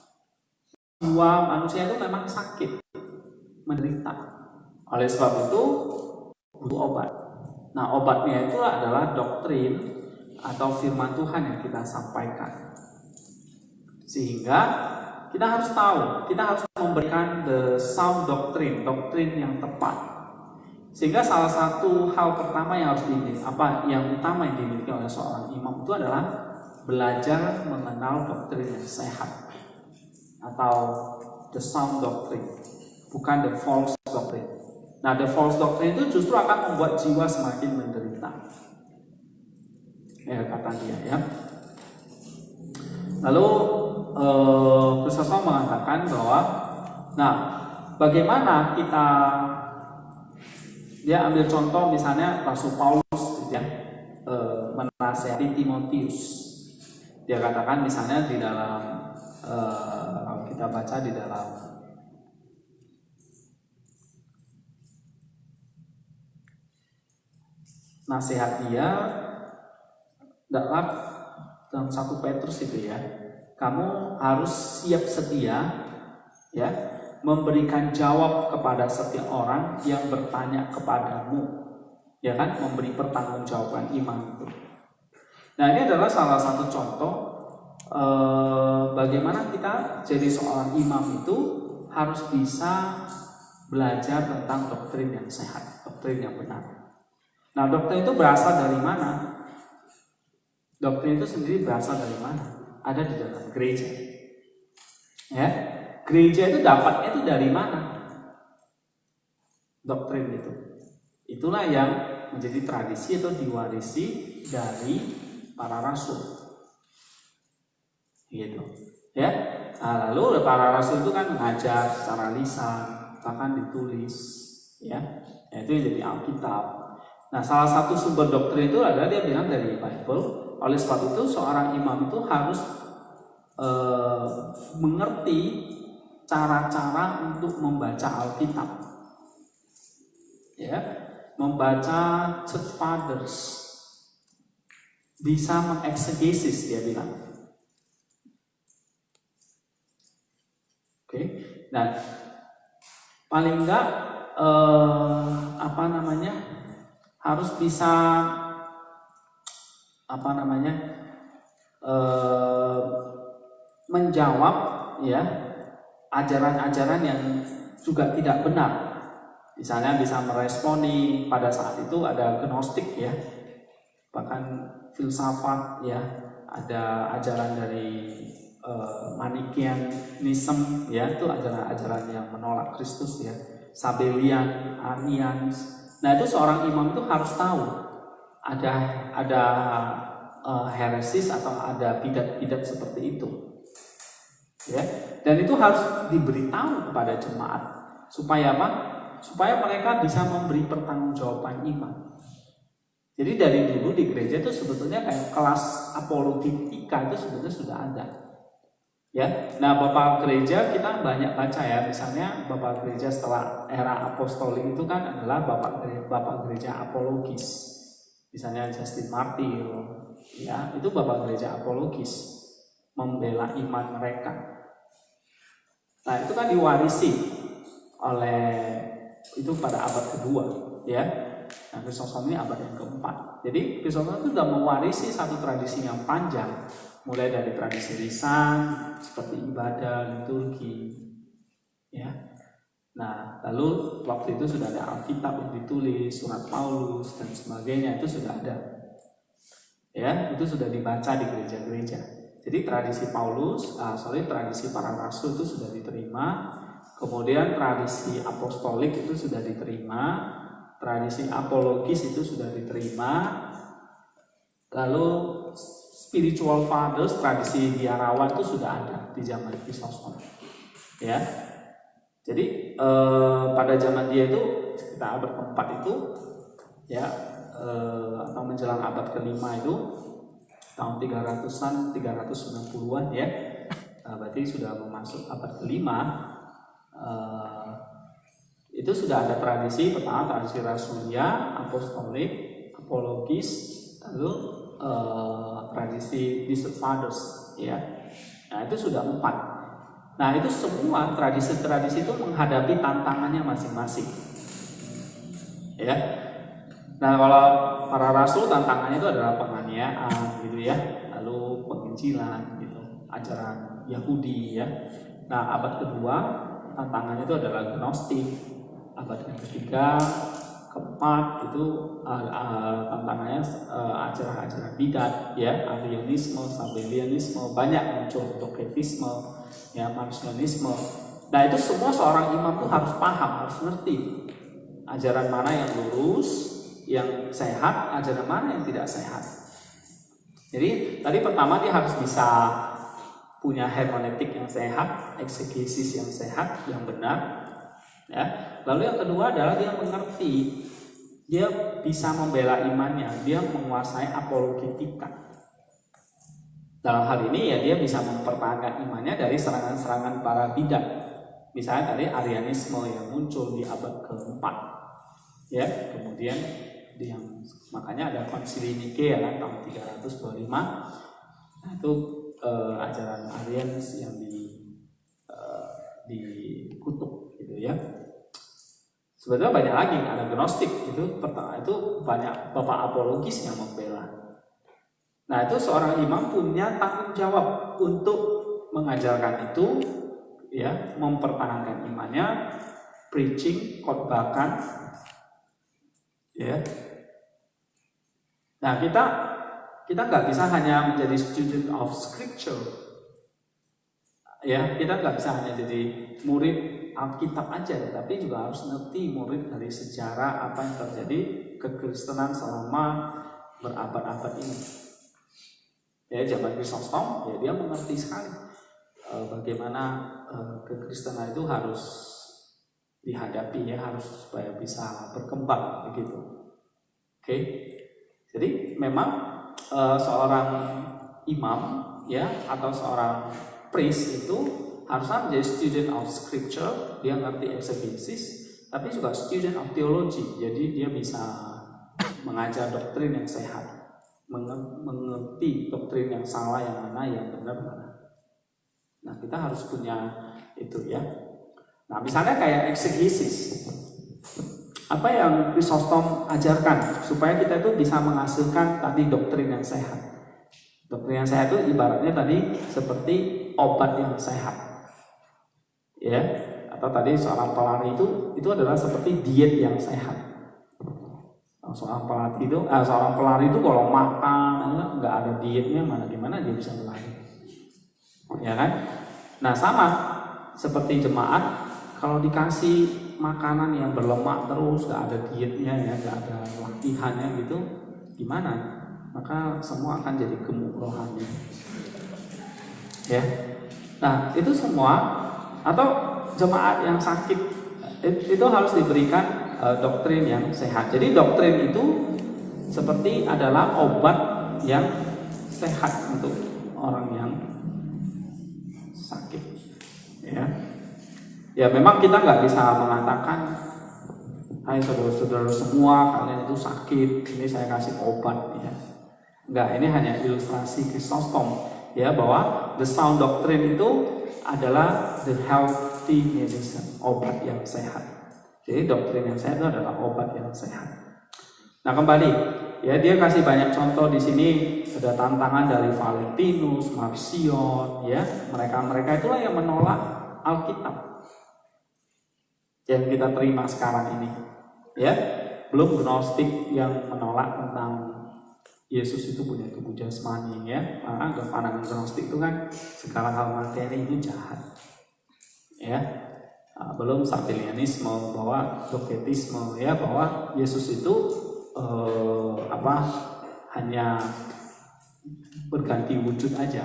Jiwa manusia itu memang sakit, menderita. Oleh sebab itu butuh obat. Nah, obatnya itu adalah doktrin atau firman Tuhan yang kita sampaikan. Sehingga kita harus tahu, kita harus memberikan the sound doktrin yang tepat. Sehingga salah satu hal pertama yang harus utama yang dimiliki oleh seorang imam itu adalah belajar mengenal doktrin yang sehat atau the sound doctrine, bukan the false doctrine. Nah, the false doctrine itu justru akan membuat jiwa semakin menderita. Ya, kata dia, ya. Lalu Chrysostom mengatakan bahwa, nah, bagaimana dia ambil contoh misalnya Rasul Paulus, ya, menasihati Timotius. Dia katakan misalnya di dalam kita baca di dalam nasihat dia dalam 1 Petrus itu, ya, kamu harus siap sedia, ya, memberikan jawab kepada setiap orang yang bertanya kepadamu, ya kan, memberi pertanggungjawaban iman itu. Nah, ini adalah salah satu contoh bagaimana kita jadi seorang imam itu harus bisa belajar tentang doktrin yang sehat, doktrin yang benar. Nah, doktrin itu berasal dari mana? Doktrin itu sendiri berasal dari mana? Ada di dalam gereja. Ya, gereja itu dapatnya itu dari mana? Doktrin itu. Itulah yang menjadi tradisi atau diwarisi dari para rasul. Gitu. Ya. Nah, lalu para rasul itu kan mengajar secara lisan, bahkan ditulis, ya. Itu yang jadi Alkitab. Nah, salah satu sumber doktrin itu adalah dia bilang dari Bible. Oleh sebab itu seorang imam itu harus mengerti cara-cara untuk membaca Alkitab, ya, membaca church fathers, bisa mengeksegesis, dia bilang. Oke, nah, paling enggak harus bisa menjawab, ya, ajaran-ajaran yang juga tidak benar. Misalnya bisa meresponi pada saat itu ada gnostik, ya, bahkan filsafat, ya, ada ajaran dari Manichaeanism, ya, itu ajaran-ajaran yang menolak Kristus, ya, Sabellian, Arminianis. Nah, itu seorang imam itu harus tahu ada heresis atau ada bidat-bidat seperti itu, ya, dan itu harus diberitahu kepada jemaat supaya apa? Supaya mereka bisa memberi pertanggungjawaban iman. Jadi dari dulu di gereja itu sebetulnya kayak kelas apologetika itu sebetulnya sudah ada, ya. Nah, bapak gereja kita banyak baca, ya, misalnya bapak gereja setelah era apostolik itu kan adalah bapak gereja apologis. Misalnya Justin Martyr, ya, itu bapak gereja apologis, membela iman mereka. Nah, itu kan diwarisi oleh itu pada abad kedua, ya. Nah, Chrysostom ini abad yang keempat. Jadi Chrysostom itu sudah mewarisi satu tradisi yang panjang, mulai dari tradisi lisan seperti ibadah, liturgi, ya. Nah, lalu waktu itu sudah ada Alkitab yang ditulis, surat Paulus dan sebagainya, itu sudah ada, ya, itu sudah dibaca di gereja-gereja. Jadi tradisi tradisi para rasul itu sudah diterima kemudian tradisi apostolik itu sudah diterima, tradisi apologis itu sudah diterima, lalu spiritual fathers, tradisi biarawan itu sudah ada di zaman Chrysostom, ya. Jadi pada zaman dia itu sekitar abad keempat itu, ya, atau menjelang abad kelima itu tahun 300-an, 390-an, ya. Berarti sudah masuk abad kelima. Itu sudah ada tradisi, pertama tradisi rasulia, apostolik, apologis, lalu tradisi distant fathers, ya. Nah, itu sudah 4. Nah, itu semua tradisi-tradisi itu menghadapi tantangannya masing-masing, ya. Nah, kalau para rasul tantangannya itu adalah penganiayaan, gitu ya, lalu penginjilan, gitu, ajaran Yahudi, ya. Nah, abad kedua tantangannya itu adalah Gnostik, abad ketiga, keempat itu tantangannya ajaran-ajaran bidat, ya, Arianisme, Sabellianisme, banyak muncul, Doketisme, ya, Marcionisme. Nah, itu semua seorang imam tuh harus paham, harus ngerti ajaran mana yang lurus, yang sehat, ajaran mana yang tidak sehat. Jadi tadi pertama dia harus bisa punya hermeneutik yang sehat, eksegesis yang sehat, yang benar, ya. Lalu yang kedua adalah dia mengerti, dia bisa membela imannya, dia menguasai apologetika. Dalam hal ini ya dia bisa mempertahankan imannya dari serangan-serangan para bidat. Misalnya tadi Arianisme yang muncul di abad keempat, ya. Kemudian makanya ada Konsili Nikea kan, tahun 325. Nah, itu ajaran Arianis yang dikutuk, gitu ya. Sebenarnya banyak lagi, ada Gnostik itu banyak bapak apologis yang membela. Nah, itu seorang imam punya tanggung jawab untuk mengajarkan itu, ya, mempertahankan imannya, preaching, khotbahkan, ya. Nah, kita nggak bisa hanya menjadi student of scripture, ya. Kita nggak bisa hanya jadi murid Alkitab aja, tapi juga harus ngerti murid dari sejarah apa yang terjadi kekristenan selama berabad-abad ini. Ya, zaman Chrysostom, ya, dia mengerti sekali bagaimana kekristenan itu harus dihadapi, ya, harus supaya bisa berkembang, begitu. Oke. Jadi memang seorang imam, ya, atau seorang priest itu harusnya menjadi student of scripture, dia ngerti eksegesis, tapi juga student of theology, jadi dia bisa mengajar doktrin yang sehat, mengerti doktrin yang salah yang mana, yang benar mana. Nah, kita harus punya itu, ya. Nah, misalnya kayak eksegesis, apa yang Chrysostom ajarkan supaya kita itu bisa menghasilkan tadi doktrin yang sehat. Doktrin yang sehat itu ibaratnya tadi seperti obat yang sehat, ya. Atau tadi seorang pelari itu adalah seperti diet yang sehat. Seorang pelari itu kalau makan nggak ada dietnya, mana gimana dia bisa berlari, ya kan? Nah, sama seperti jemaat, kalau dikasih makanan yang berlemak terus, nggak ada dietnya, ya, nggak ada latihannya gitu, gimana? Maka semua akan jadi gemuk rohani, ya. Nah, itu semua, atau jemaat yang sakit itu harus diberikan doktrin yang sehat. Jadi doktrin itu seperti adalah obat yang sehat untuk orang yang sakit, ya. Ya, memang kita nggak bisa mengatakan, hai saudara-saudara semua, kalian itu sakit, ini saya kasih obat, ya. Enggak, ini hanya ilustrasi Chrysostom, ya, bahwa the sound doctrine itu adalah the healthy medicine, obat yang sehat. Jadi doktrin yang sehat itu adalah obat yang sehat. Nah, kembali, ya, dia kasih banyak contoh di sini. Ada tantangan dari Valentinus, Marcion, ya, mereka itulah yang menolak Alkitab yang kita terima sekarang ini, ya. Belum Gnostik yang menolak tentang Yesus itu punya tubuh jasmani, ya. Karena pandangan Gnostik itu kan segala hal materi itu jahat, ya. belum sabellianisme, bahwa dogmatisme, ya, bahwa Yesus itu hanya berganti wujud aja.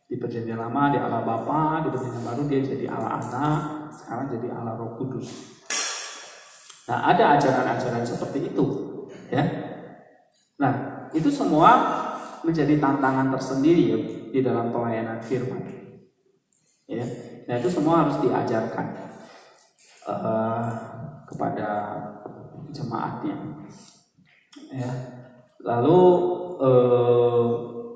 Di perjanjian lama dia Allah Bapa, di perjanjian baru dia jadi Allah Anak, sekarang jadi Allah Roh Kudus. Nah, ada ajaran-ajaran seperti itu, ya. Nah, itu semua menjadi tantangan tersendiri ya, di dalam pelayanan firman. Ya, nah itu semua harus diajarkan kepada jemaatnya. Ya, lalu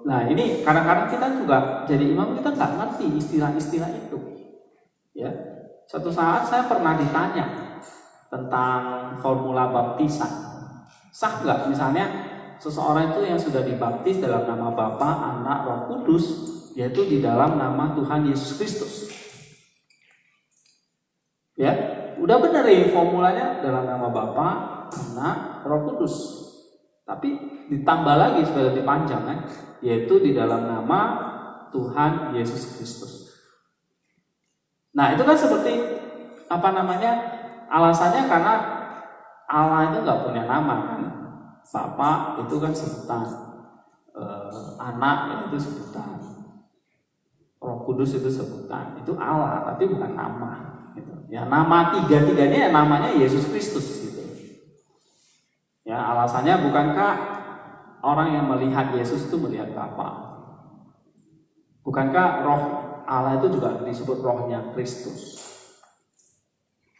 nah ini kadang-kadang kita juga jadi imam, kita nggak ngerti istilah-istilah itu. Ya, suatu saat saya pernah ditanya tentang formula baptisan. Sah nggak misalnya seseorang itu yang sudah dibaptis dalam nama Bapa, Anak, Roh Kudus, yaitu di dalam nama Tuhan Yesus Kristus. Ya, udah benar ya formulanya dalam nama Bapa, Anak, Roh Kudus. Tapi ditambah lagi supaya lebih panjang kan, yaitu di dalam nama Tuhan Yesus Kristus. Nah, itu kan seperti alasannya karena Allah itu nggak punya nama kan. Bapa itu kan sebutan, anak itu sebutan, Roh Kudus itu sebutan, itu Allah tapi bukan nama. Gitu. Ya nama tiga-tiganya ya namanya Yesus Kristus gitu. Ya alasannya bukankah orang yang melihat Yesus itu melihat Bapa? Bukankah Roh Allah itu juga disebut Rohnya Kristus?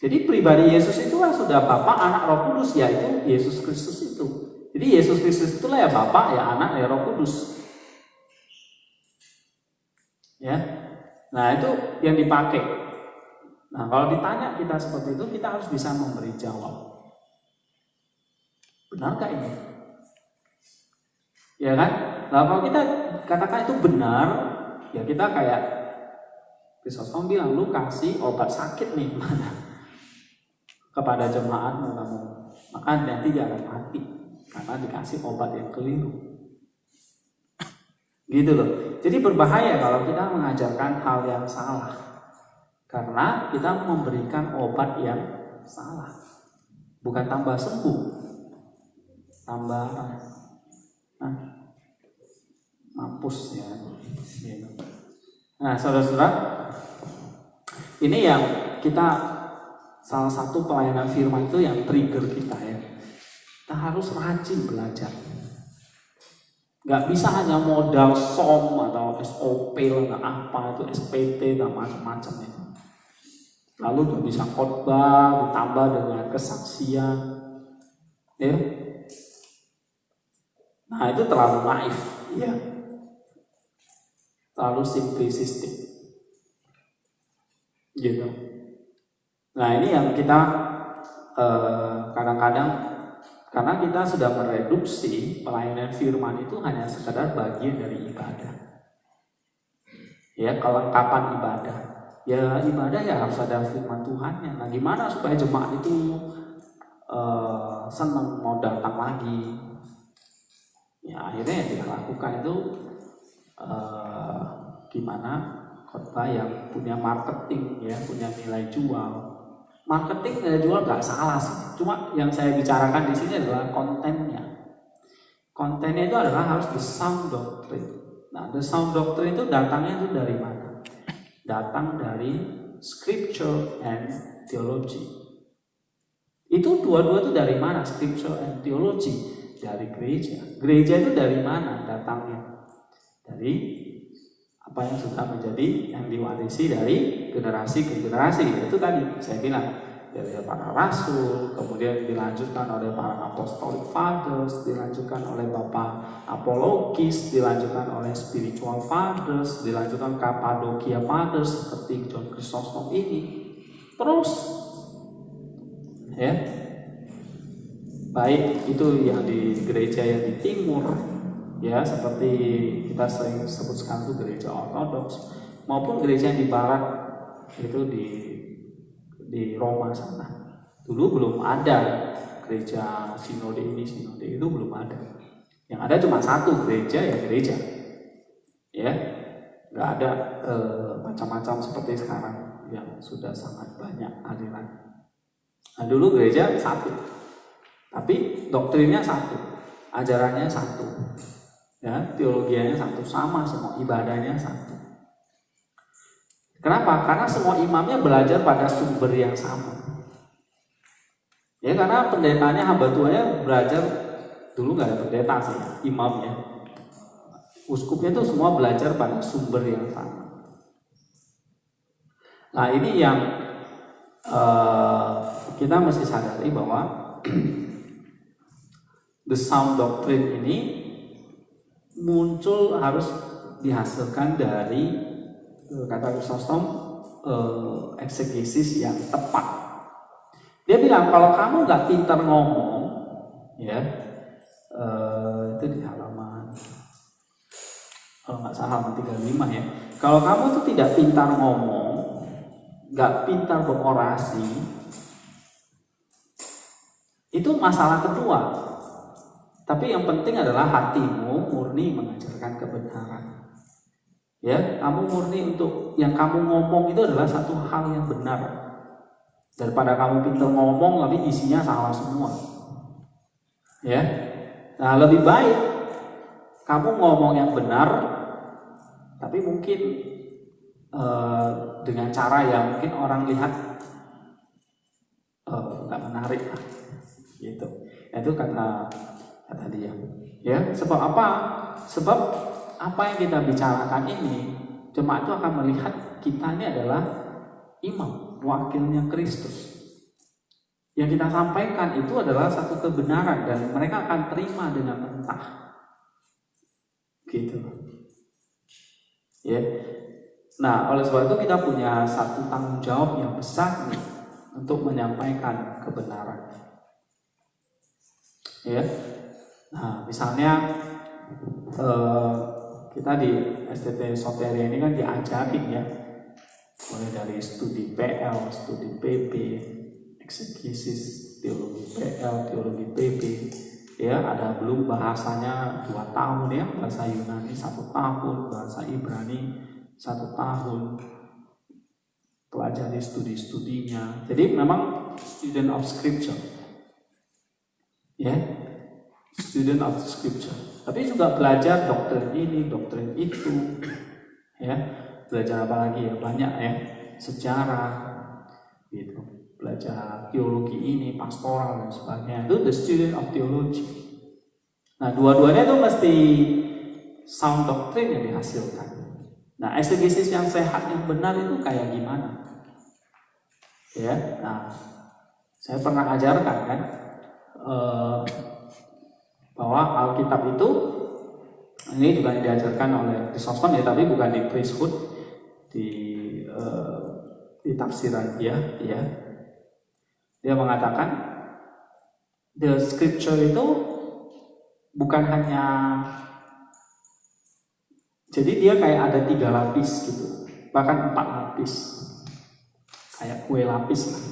Jadi pribadi Yesus itu kan sudah Bapa, Anak, Roh Kudus, yaitu Yesus Kristus itu. Jadi Yesus Kristus itulah ya Bapa, ya Anak, ya Roh Kudus. Ya, nah itu yang dipakai. Nah kalau ditanya kita seperti itu, kita harus bisa memberi jawab. Benarkah ini? Ya kan? Nah kalau kita katakan itu benar, ya kita kayak Kristus bilang, lu kasih obat sakit nih mana kepada jemaatmu kamu, maka nanti dia akan mati karena dikasih obat yang keliru. Gitu loh. Jadi berbahaya kalau kita mengajarkan hal yang salah, karena kita memberikan obat yang salah. Bukan tambah sembuh, tambah mampus ya. Nah, saudara-saudara, ini yang kita salah satu pelayanan firman itu yang trigger kita ya. Kita harus rajin belajar. Gak bisa hanya modal SOM atau SOP atau apa itu SPT dan macam-macam itu. Lalu udah bisa khotbah ditambah dengan kesaksian, ya. Nah itu terlalu naif, ya. Terlalu simplistik, gitu. Nah ini yang kita kadang-kadang karena kita sudah mereduksi pelayanan firman itu hanya sekedar bagian dari ibadah. Ya, kelengkapan ibadah. Ya ibadah ya harus ada firman Tuhannya. Nah gimana supaya jemaat itu senang mau datang lagi? Ya akhirnya yang dia lakukan itu gimana khotbah yang punya marketing, ya punya nilai jual. Marketing nilai jual nggak salah sih. Cuma yang saya bicarakan di sini adalah kontennya. Kontennya itu adalah harus the sound doctrine. Nah, the sound doctrine itu datangnya itu dari mana? Datang dari scripture and theology. Itu dua-dua itu dari mana? Scripture and theology dari gereja. Gereja itu dari mana datangnya? Dari apa yang sudah menjadi yang diwarisi dari generasi ke generasi. Itu tadi saya bilang dari para rasul, kemudian dilanjutkan oleh para apostolic fathers, dilanjutkan oleh bapak apologis, dilanjutkan oleh spiritual fathers, dilanjutkan Cappadocia fathers seperti John Chrysostom ini. Terus ya, baik itu yang di gereja yang di timur, ya seperti kita sering sebut sekarang itu gereja ortodoks, maupun gereja yang di barat itu di Roma sana. Dulu belum ada gereja sinode ini sinode itu, belum ada. Yang ada cuma satu gereja, ya gereja, ya nggak ada macam-macam seperti sekarang. yang sudah sangat banyak aliran. Nah, dulu gereja satu, tapi doktrinnya satu, ajarannya satu, ya, teologianya satu, sama semua, ibadahnya satu. Kenapa? Karena semua imamnya belajar pada sumber yang sama. Ya, karena pendetanya, hamba tuanya belajar, dulu nggak ada pendeta sih, imamnya, uskupnya itu semua belajar pada sumber yang sama. Nah, ini yang kita mesti sadari bahwa the sound doctrine ini muncul harus dihasilkan dari, kata Chrysostom, eksegesis yang tepat. Dia bilang kalau kamu nggak pintar ngomong, ya, itu di halaman, kalau nggak salah halaman 35 ya. Kalau kamu tuh tidak pintar ngomong, nggak pintar berorasi, itu masalah kedua. Tapi yang penting adalah hatimu murni mengajarkan kebenaran. Ya, kamu murni untuk yang kamu ngomong itu adalah satu hal yang benar. Daripada kamu pintar ngomong tapi isinya salah semua. Ya. Nah, lebih baik kamu ngomong yang benar, tapi mungkin dengan cara yang mungkin orang lihat nggak menarik lah, gitu. Itu kata dia. Ya, sebab apa? Sebab apa yang kita bicarakan ini, jemaat itu akan melihat kita ini adalah imam, wakilnya Kristus. Yang kita sampaikan itu adalah satu kebenaran dan mereka akan terima dengan mentah. Gitu. Ya. Nah, oleh sebab itu kita punya satu tanggung jawab yang besar nih untuk menyampaikan kebenaran. Ya. Nah, misalnya kita di STT Soteria ini kan diajarin ya, mulai dari studi PL, studi PP, eksegesis, teologi PL, teologi PP, ya, ada belum bahasanya 2 tahun ya, bahasa Yunani 1 tahun, bahasa Ibrani 1 tahun, pelajari studi-studinya. Jadi memang student of scripture, ya, student of scripture. Tapi juga belajar doktrin ini, doktrin itu, ya, belajar apa lagi ya, banyak ya, sejarah, gitu, belajar teologi ini, pastoral dan sebagainya. Itu the student of theology. Nah, dua-duanya itu mesti sound doctrine yang dihasilkan. Nah, eksegesis yang sehat, yang benar itu kayak gimana? Ya, nah, saya pernah ajarkan kan, bahwa Alkitab itu, ini juga diajarkan oleh Chrysostom ya, tapi bukan di priesthood, di tafsiran dia, ya. Dia mengatakan the scripture itu bukan hanya, jadi dia kayak ada 3 lapis gitu, bahkan 4 lapis, kayak kue lapis lah,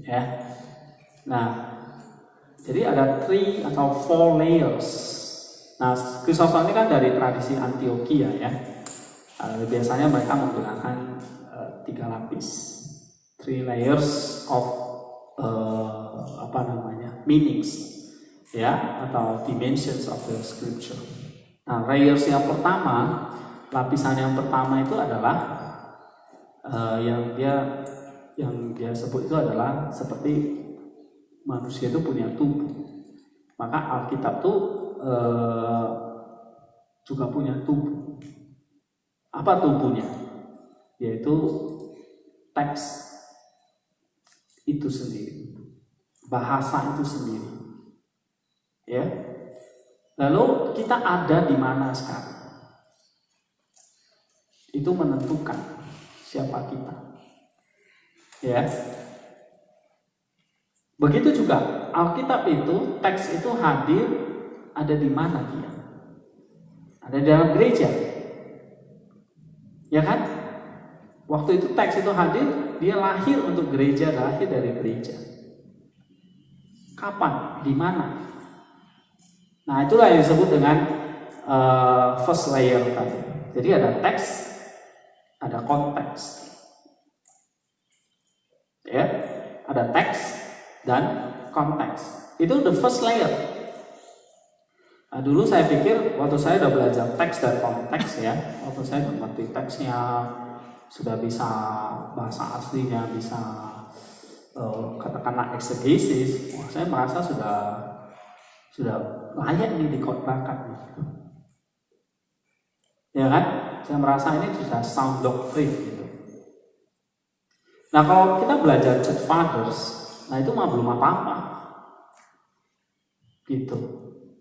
ya. Nah, jadi ada 3 atau 4 layers. Nah, Chrysostom ini kan dari tradisi Antioquia ya. Biasanya mereka menggunakan 3 lapis, 3 layers of meanings, ya, atau dimensions of the scripture. Nah, layers yang pertama, lapisan yang pertama itu adalah yang dia sebut itu adalah seperti manusia itu punya tubuh. Maka Alkitab itu juga punya tubuh. Apa tubuhnya? Yaitu teks itu sendiri, bahasa itu sendiri. Ya. Lalu kita ada di mana sekarang? Itu menentukan siapa kita. Ya. Begitu juga Alkitab itu, teks itu hadir ada di mana dia? Ada di dalam gereja. Ya kan? Waktu itu teks itu hadir, dia lahir untuk gereja, lahir dari gereja. Kapan? Di mana? Nah, itulah yang disebut dengan first layer tadi. Jadi ada teks, ada konteks. Ada teks dan konteks. Itu the first layer. Nah, dulu saya pikir waktu saya udah belajar teks dan konteks ya, waktu saya udah ngerti teksnya, sudah bisa bahasa aslinya, bisa katakanlah eksegesis, saya merasa sudah layak nih dikhotbahkan gitu. Ya kan? Saya merasa ini sudah sound doctrine gitu. Nah, kalau kita belajar church fathers, nah itu mah belum apa-apa. Gitu.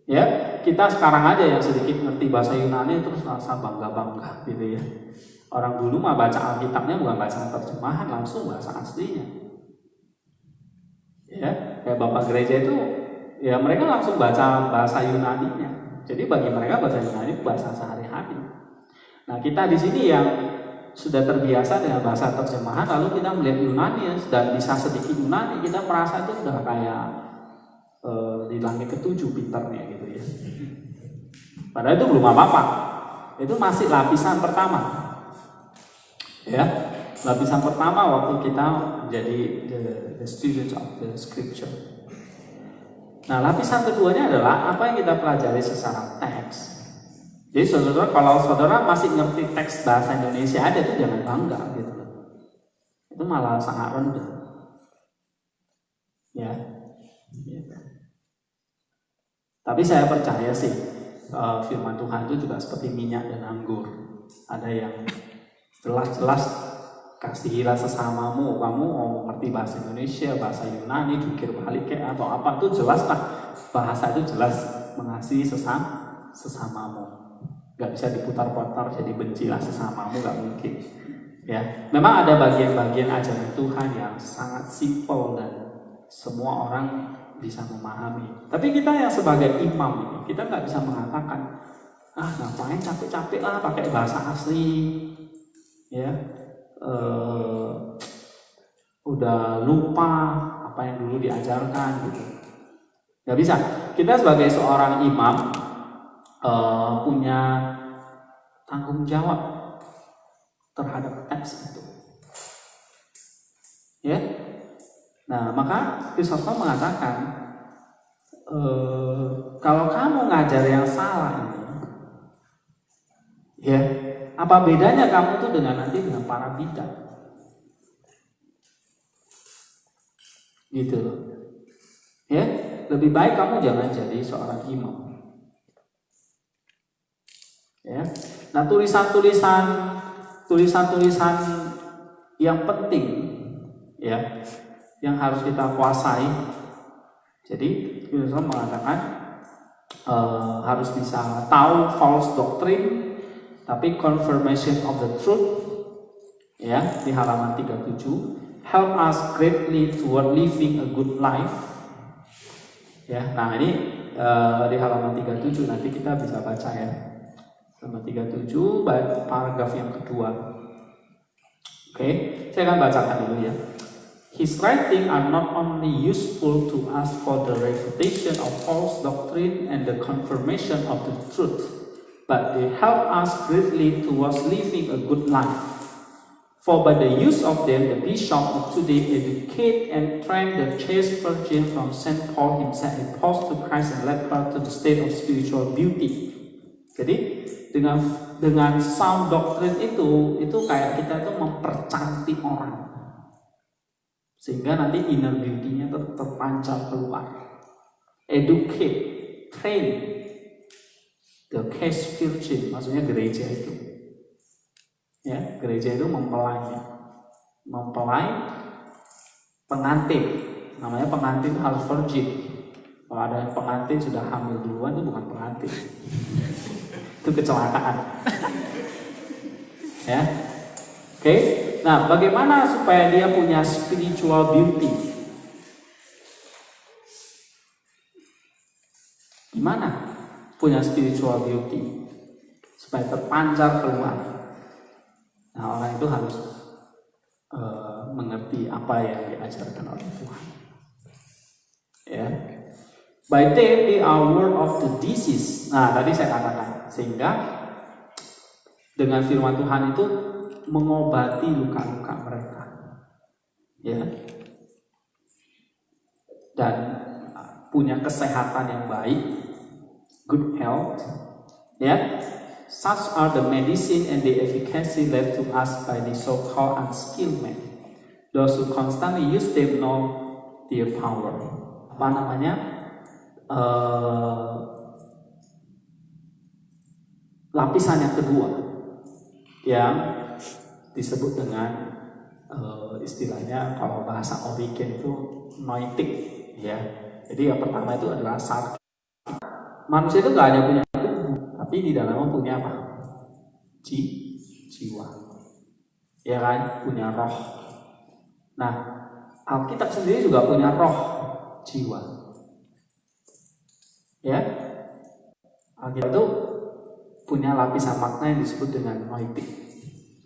Ya, kita sekarang aja yang sedikit ngerti bahasa Yunani terus rasa bangga-bangga gitu ya. Orang dulu mah baca Alkitabnya bukan baca terjemahan, langsung bahasa aslinya. Ya, kayak Bapak gereja itu ya mereka langsung baca bahasa Yunaninya. Jadi bagi mereka bahasa Yunani itu bahasa sehari-hari. Nah, kita di sini yang sudah terbiasa dengan bahasa terjemahan, lalu kita melihat Yunani dan bisa sedikit Yunani, kita merasa itu sudah kayak di langit ketujuh pintarnya gitu ya. Padahal itu belum apa-apa. Itu masih lapisan pertama. Ya, lapisan pertama waktu kita menjadi the students of the scripture. Nah, lapisan keduanya adalah apa yang kita pelajari secara teks. Jadi saudara, kalau saudara masih ngerti teks bahasa Indonesia aja itu jangan bangga gitu. Itu malah sangat rendah. Ya. Gitu. Tapi saya percaya sih firman Tuhan itu juga seperti minyak dan anggur. Ada yang jelas-jelas kasihilah sesamamu. Kamu mau ngerti bahasa Indonesia, bahasa Yunani, jukir balik kayak atau apa itu jelas lah. Bahasa itu jelas mengasihi sesamamu. Gak bisa diputar-putar jadi bencilah sesamamu, gak mungkin. Ya, memang ada bagian-bagian ajaran Tuhan yang sangat simpel dan semua orang bisa memahami. Tapi kita yang sebagai imam, kita nggak bisa mengatakan, ngapain capek-capek lah pakai bahasa asli, ya, udah lupa apa yang dulu diajarkan gitu. Nggak bisa. Kita sebagai seorang imam punya tanggung jawab terhadap teks itu. Ya. Nah, maka Kristus mengatakan kalau kamu ngajar yang salah ini, ya, apa bedanya kamu tuh dengan para bidat? Gitu loh. Ya, lebih baik kamu jangan jadi seorang imam. Ya. Nah, tulisan-tulisan yang penting ya, yang harus kita kuasai. Jadi Yesus mengatakan harus bisa tahu false doctrine, tapi confirmation of the truth. Ya, di halaman 37, help us greatly toward living a good life. Ya, nah ini di halaman 37 nanti kita bisa baca ya. Halaman 37 paragraf yang kedua. Oke, saya akan bacakan dulu ya. His writings are not only useful to us for the refutation of false doctrine and the confirmation of the truth, but they help us greatly towards living a good life. For by the use of them, the bishop of today educate and train the chaste virgin from Saint Paul himself, apostle to Christ and led her to the state of spiritual beauty. Jadi dengan sound doctrine itu kayak kita itu mempercantik orang. Sehingga nanti inner beauty-nya terpancar keluar. Educate, train the chaste virgin, maksudnya gereja itu. Ya, gereja itu mempelai pengantin. Namanya pengantin harus virgin. Kalau ada pengantin sudah hamil duluan itu bukan pengantin. Itu kecelakaan. Ya. Oke. Nah, bagaimana supaya dia punya spiritual beauty? Gimana punya spiritual beauty? Supaya terpancar keluar. Nah, orang itu harus mengerti apa yang diajarkan oleh Tuhan. Ya. By them they are word of the disease. Nah, tadi saya katakan, sehingga dengan firman Tuhan itu mengobati luka-luka mereka. Ya. dan punya kesehatan yang baik, good health, ya. Such are the medicine and the efficacy left to us by the so-called unskilled men. Those who constantly use them know their power. Apa namanya? Lapisan yang kedua yang disebut dengan istilahnya kalau bahasa Origen itu noetik, ya. Jadi yang pertama itu adalah sarki. Manusia itu nggak hanya punya tubuh, tapi di dalamnya punya apa? Jiwa, ya kan? Punya roh. Nah, Alkitab sendiri juga punya roh, jiwa, ya. Alkitab itu punya lapisan makna yang disebut dengan noetik,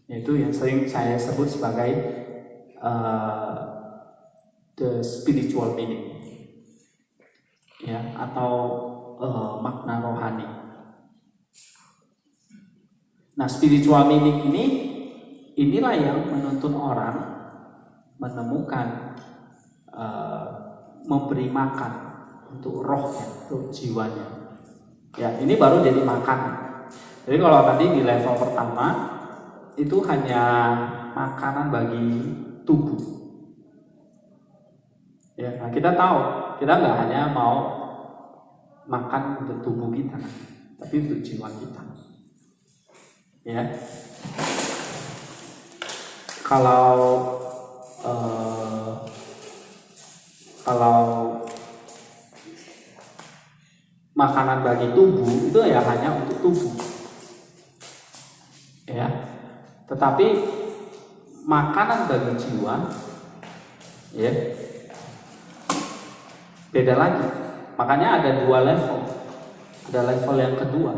yaitu yang sering saya sebut sebagai the spiritual meaning, ya, atau makna rohani. Nah, spiritual meaning inilah yang menuntun orang menemukan, memberi makan untuk rohnya, untuk jiwanya. Ya, ini baru jadi makan. Jadi kalau tadi di level pertama itu hanya makanan bagi tubuh. Ya, nah kita tahu kita nggak hanya mau makan untuk tubuh kita, tapi untuk jiwa kita. Ya, kalau makanan bagi tubuh itu ya hanya untuk tubuh, ya. Tetapi makanan bagi jiwa, ya, beda lagi. Makanya ada dua level. Ada level yang kedua.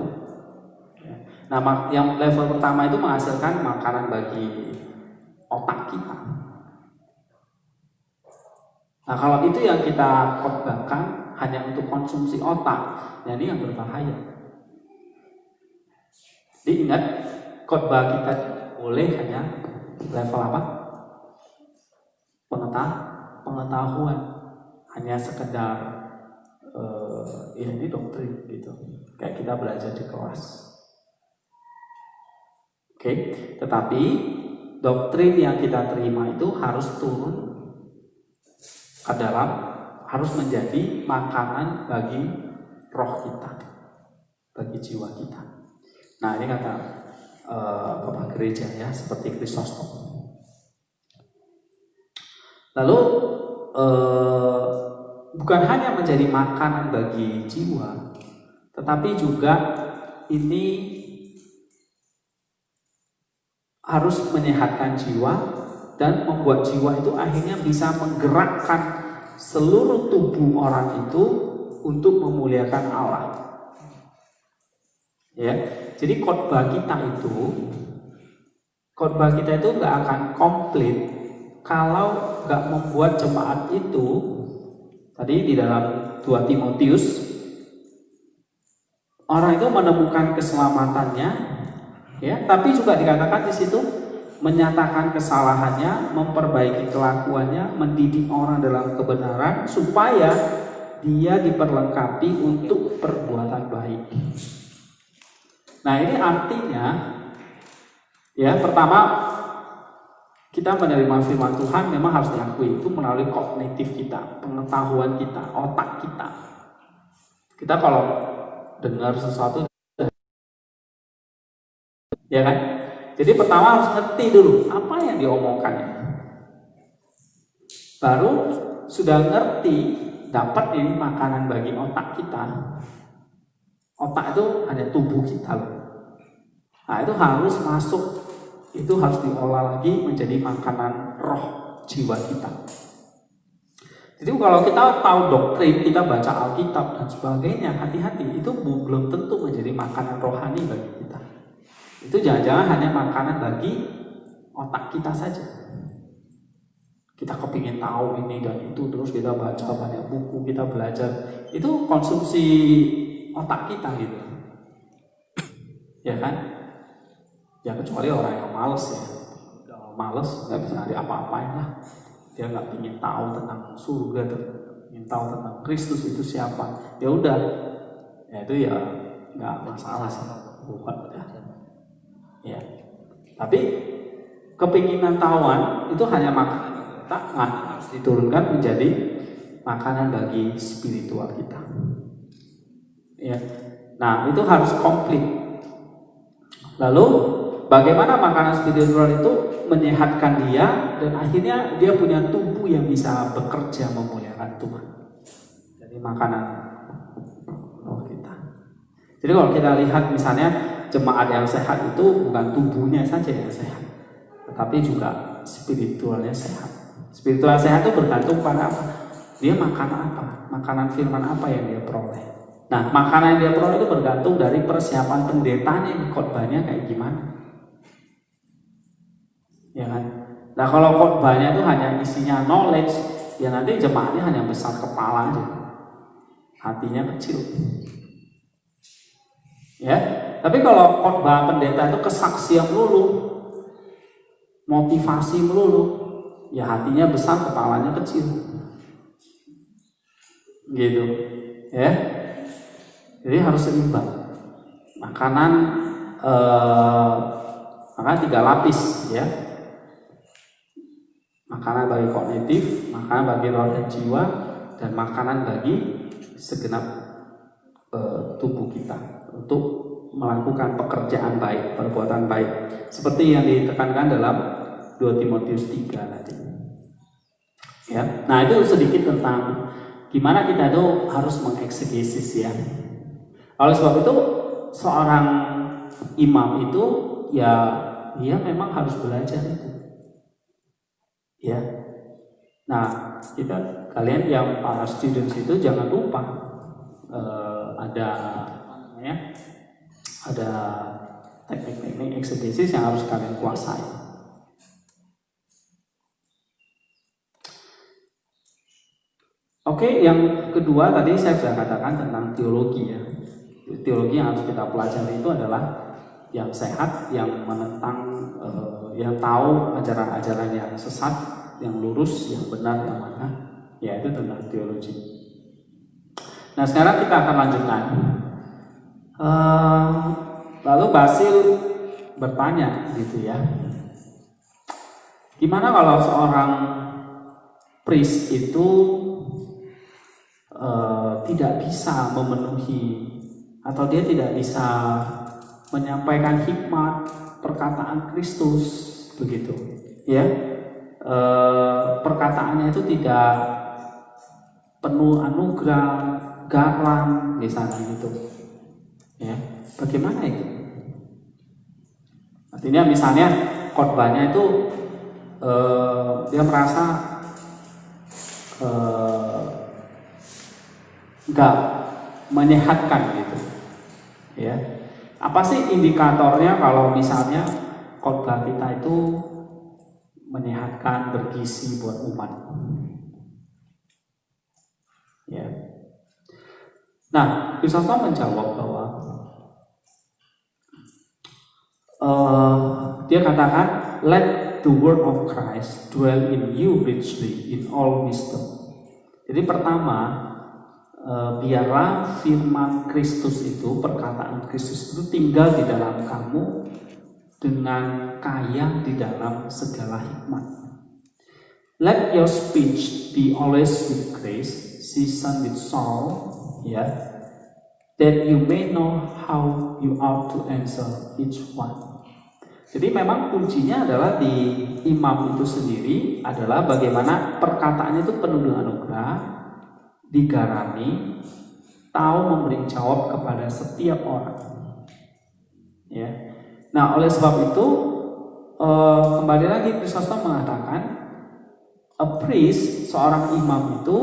Nah, yang level pertama itu menghasilkan makanan bagi otak kita. Nah, kalau itu yang kita khotbahkan hanya untuk konsumsi otak, ya ini yang berbahaya. Jadi ingat, khotbah kita boleh hanya level apa? Pengetahuan, hanya sekedar ya ini doktrin gitu, kayak kita belajar di kelas. Oke, tetapi doktrin yang kita terima itu harus turun ke dalam, harus menjadi makanan bagi roh kita, bagi jiwa kita. Nah, ini kata Bapak Gereja, ya, seperti Krisostom. Lalu bukan hanya menjadi makanan bagi jiwa, tetapi juga ini harus menyehatkan jiwa dan membuat jiwa itu akhirnya bisa menggerakkan seluruh tubuh orang itu untuk memuliakan Allah. Ya, jadi khotbah kita itu nggak akan komplit kalau nggak membuat jemaat itu, tadi di dalam 2 Timotius, orang itu menemukan keselamatannya, ya, tapi juga dikatakan di situ menyatakan kesalahannya, memperbaiki kelakuannya, mendidik orang dalam kebenaran supaya dia diperlengkapi untuk perbuatan baik. Nah, ini artinya, ya, pertama kita menerima firman Tuhan memang harus diakui itu melalui kognitif kita, pengetahuan kita, otak kita. Kita kalau dengar sesuatu, ya kan? Jadi pertama harus ngerti dulu apa yang diomongkan. Baru sudah ngerti, dapat ini makanan bagi otak kita. Otak itu hanya tubuh kita loh. Nah, itu harus masuk, itu harus diolah lagi menjadi makanan roh jiwa kita. Jadi kalau kita tahu doktrin, kita baca Alkitab dan sebagainya, hati-hati, itu belum tentu menjadi makanan rohani bagi kita. Itu jangan-jangan hanya makanan bagi otak kita saja. Kita kepingin tahu ini dan itu, terus kita baca banyak buku, kita belajar. Itu konsumsi otak kita gitu, ya kan? Ya kecuali orang yang malas, ya. Udah malas, nggak bisa ada apa-apain lah. Dia nggak ingin tahu tentang surga, ingin tahu tentang Kristus itu siapa, ya udah, ya itu ya nggak masalah sih, bukan ya. Tapi kepinginan tahuan itu hanya makanan kita, harus diturunkan menjadi makanan bagi spiritual kita. Ya, nah itu harus komplit. Lalu bagaimana makanan spiritual itu menyehatkan dia dan akhirnya dia punya tubuh yang bisa bekerja memuliakan Tuhan. Jadi makanan roh kita. Jadi kalau kita lihat misalnya jemaat yang sehat itu bukan tubuhnya saja yang sehat, tetapi juga spiritualnya sehat. Spiritual sehat itu bergantung pada apa? Dia makan apa? Makanan firman apa yang dia peroleh? Nah, makanan yang dia peroleh itu bergantung dari persiapan pendetanya, khotbahnya kayak gimana. Ya kan? Nah, kalau khotbahnya itu hanya isinya knowledge, ya nanti jemaatnya hanya besar kepala aja. Hatinya kecil. Ya. Tapi kalau khotbah pendeta itu kesaksian melulu, motivasi melulu, ya hatinya besar, kepalanya kecil. Gitu. Ya. Jadi harus seimbang. Makanan 3 lapis ya. Makanan bagi kognitif, makanan bagi roh dan jiwa, dan makanan bagi segenap tubuh kita untuk melakukan pekerjaan baik, perbuatan baik, seperti yang ditekankan dalam 2 Timotius 3 tadi. Ya. Nah, itu sedikit tentang gimana kita itu harus mengeksegesis ya. Oleh sebab itu seorang imam itu ya dia memang harus belajar itu. Ya. Nah, kalian yang para students itu jangan lupa ada teknik-teknik eksegesis yang harus kalian kuasai. Oke, yang kedua tadi saya sudah katakan tentang teologi ya. Teologi yang harus kita pelajari itu adalah yang sehat, yang menentang, yang tahu ajaran-ajaran yang sesat, yang lurus, yang benar, yang mana, yaitu tentang teologi. Nah, sekarang kita akan lanjutkan. Lalu Basil bertanya gitu ya, gimana kalau seorang priest itu tidak bisa memenuhi atau dia tidak bisa menyampaikan hikmat perkataan Kristus begitu ya, perkataannya itu tidak penuh anugerah, garam misalnya gitu ya, bagaimana itu? Artinya misalnya khotbahnya itu dia merasa enggak menyehatkan gitu ya. Apa sih indikatornya kalau misalnya khotbah kita itu menyehatkan, bergizi buat umat ya. Nah, Kristus menjawab bahwa dia katakan, let the word of Christ dwell in you richly in all wisdom. Jadi pertama, biarlah firman Kristus itu, perkataan Kristus itu tinggal di dalam kamu dengan kaya di dalam segala hikmat. Let your speech be always with grace, seasoned with salt, ya, that you may know how you ought to answer each one. Jadi memang kuncinya adalah di imam itu sendiri adalah bagaimana perkataannya itu penuh dengan anugerah, digarami, tahu memberi jawab kepada setiap orang. Ya. Nah, oleh sebab itu kembali lagi Kristus mengatakan, a priest, seorang imam itu,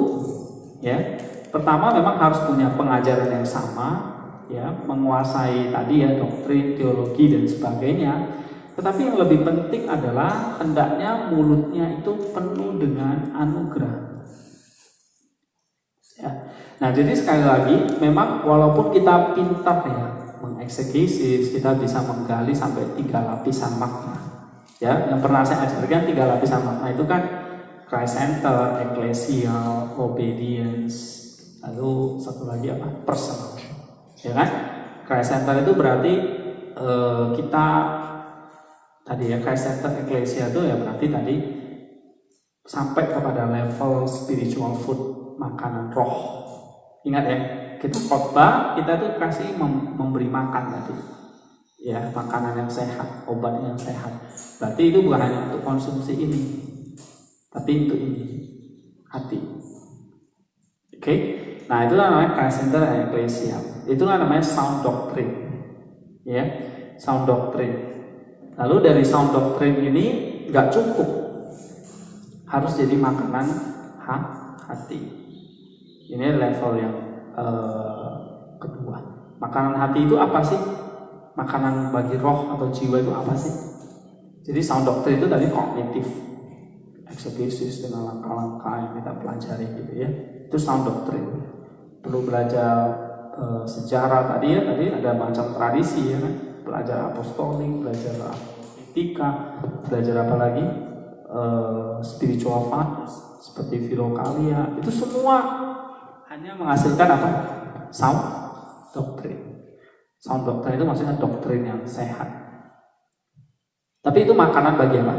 ya, pertama memang harus punya pengajaran yang sama, ya, menguasai tadi ya doktrin, teologi dan sebagainya. Tetapi yang lebih penting adalah hendaknya mulutnya itu penuh dengan anugerah. Ya. Nah, jadi sekali lagi, memang walaupun kita pintar ya mengeksegesis, kita bisa menggali sampai 3 lapisan makna. Ya, yang pernah saya ajarkan 3 lapisan makna itu kan Christ center, ecclesial, obedience, lalu satu lagi apa? Personal. Ya kan? Christ center itu berarti kita tadi ya, Christ center, ecclesia itu ya berarti tadi sampai kepada level spiritual food, makanan roh. Ingat ya, kita khotbah, kita tuh kasih memberi makan tadi. Ya, makanan yang sehat, obat yang sehat. Berarti itu bukan hanya untuk konsumsi ini, tapi untuk ini, hati. Oke? Nah, itulah namanya Christ Center Ecclesia. Itulah namanya sound doctrine. Ya, sound doctrine. Lalu dari sound doctrine ini nggak cukup, harus jadi makanan hati. Ini level yang kedua. Makanan hati itu apa sih? Makanan bagi roh atau jiwa itu apa sih? Jadi sound doctrine itu tadi kognitif, eksegesis dengan langkah-langkah yang kita pelajari gitu ya. Itu sound doctrine. Perlu belajar sejarah tadi ya, tadi ada macam tradisi ya kan. Belajar apostolik, belajar etika, belajar apa lagi? Spiritual fathers seperti Filokalia. Itu semua hanya menghasilkan apa? Sound doctrine. Sound doctrine itu maksudnya doktrin yang sehat. Tapi itu makanan bagi apa?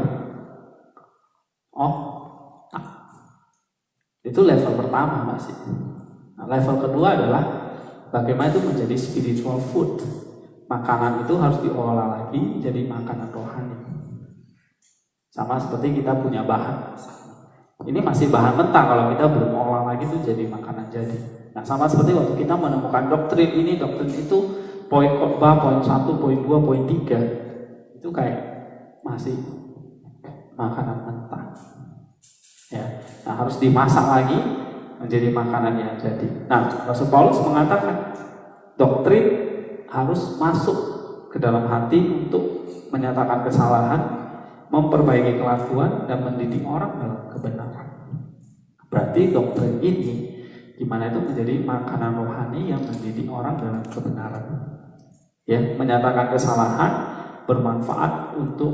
Itu level pertama masih. Nah, level kedua adalah bagaimana itu menjadi spiritual food. Makanan itu harus diolah lagi jadi makanan rohani. Sama seperti kita punya bahan. Ini masih bahan mentah, kalau kita belum olah lagi itu jadi makanan jadi. Nah, sama seperti waktu kita menemukan doktrin ini, doktrin itu, poin khotbah, poin 1, poin 2, poin 3, itu kayak masih makanan mentah. Ya, nah harus dimasak lagi menjadi makanan yang jadi. Nah, Rasul Paulus mengatakan doktrin harus masuk ke dalam hati untuk menyatakan kesalahan, memperbaiki kelakuan, dan mendidik orang dalam kebenaran. Berarti doktrin ini gimana itu menjadi makanan rohani yang mendidik orang dalam kebenaran. Ya, menyatakan kesalahan bermanfaat untuk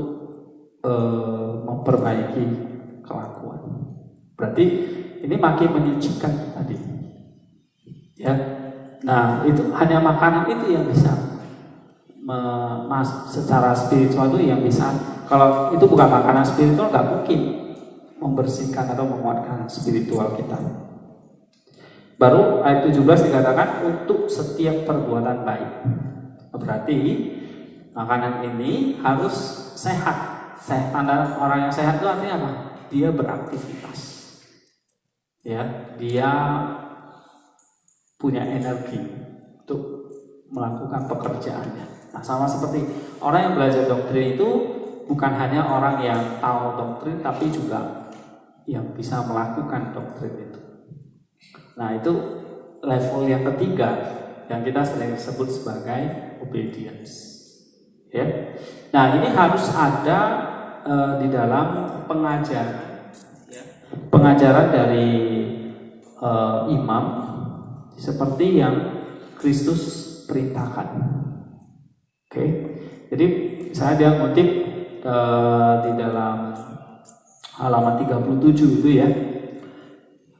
memperbaiki kelakuan. Berarti ini makin menyucikan tadi. Ya. Nah, itu hanya makanan itu yang bisa secara spiritual itu yang bisa. Kalau itu bukan makanan spiritual, nggak mungkin membersihkan atau menguatkan spiritual kita. Baru ayat 17 dikatakan untuk setiap perbuatan baik. Berarti makanan ini harus sehat. Tanda orang yang sehat itu artinya apa? Dia beraktivitas. Ya, dia punya energi untuk melakukan pekerjaannya. Nah, sama seperti orang yang belajar doktrin itu bukan hanya orang yang tahu doktrin, tapi juga yang bisa melakukan doktrin itu. Nah, itu level yang ketiga yang kita sering sebut sebagai obedience. Ya. Nah, ini harus ada di dalam pengajaran. Ya. Pengajaran dari imam seperti yang Kristus perintahkan. Oke. Jadi saya dia ngutip di dalam halaman 37 itu ya.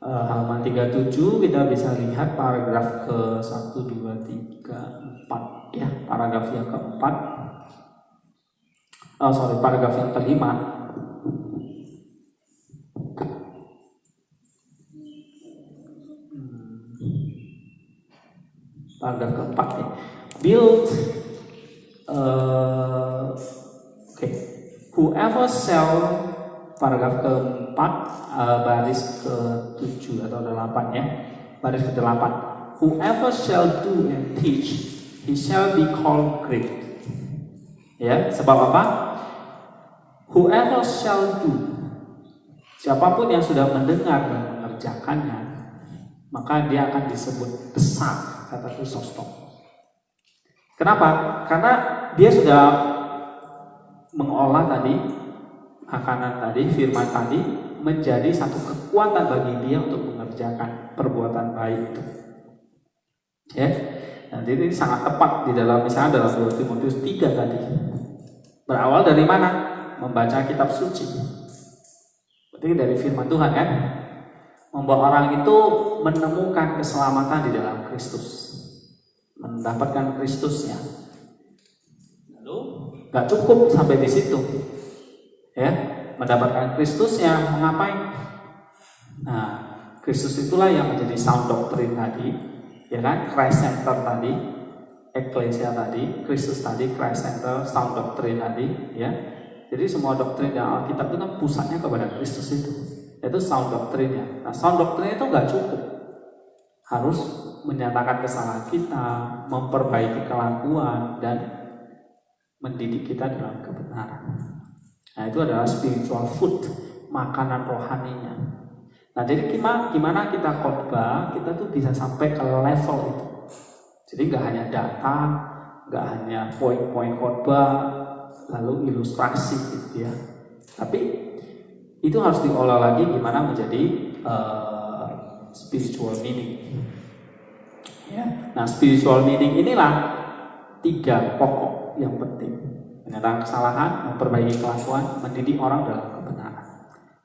Halaman 37 kita bisa lihat paragraf ke 1, 2, 3, 4 ya, paragraf yang keempat. Paragraf yang kelima. Paragraf keempat ya. Build whoever shall, paragraf keempat, baris ke-7 atau 8 ya, baris ke-8. Whoever shall do and teach, he shall be called great. Ya, sebab apa? Whoever shall do, siapapun yang sudah mendengar dan mengerjakannya, maka dia akan disebut besar, kata Chrysostom. Kenapa? Karena dia sudah mengolah tadi makanan tadi, firman tadi, menjadi satu kekuatan bagi dia untuk mengerjakan perbuatan baik itu. Ya, nah, ini sangat tepat di dalam, misalnya dalam 2 Timotius 3 tadi. Berawal dari mana? Membaca kitab suci. Berarti dari firman Tuhan kan, membawa orang itu menemukan keselamatan di dalam Kristus, mendapatkan Kristusnya. Lalu nggak cukup sampai di situ, ya, mendapatkan Kristusnya mengapain? Nah, Kristus itulah yang menjadi sound doctrine tadi, ya kan? Christ center tadi, Ecclesia tadi, Kristus tadi, Christ center, sound doctrine tadi, ya. Jadi semua doktrin dalam Alkitab itu kan pusatnya kepada Kristus itu sound doctrine-nya. Nah, sound doctrine itu nggak cukup, harus menyatakan kesalahan kita, memperbaiki kelakuan, dan mendidik kita dalam kebenaran. Nah, itu adalah spiritual food, makanan rohaninya. Nah, jadi gimana kita khotbah, kita tuh bisa sampai ke level itu. Jadi nggak hanya data, nggak hanya poin-poin khotbah, lalu ilustrasi gitu ya. Tapi itu harus diolah lagi gimana menjadi spiritual meaning. Ya. Nah, spiritual meaning inilah 3 pokok yang penting: menyatakan kesalahan, memperbaiki kelakuan, mendidik orang dalam kebenaran.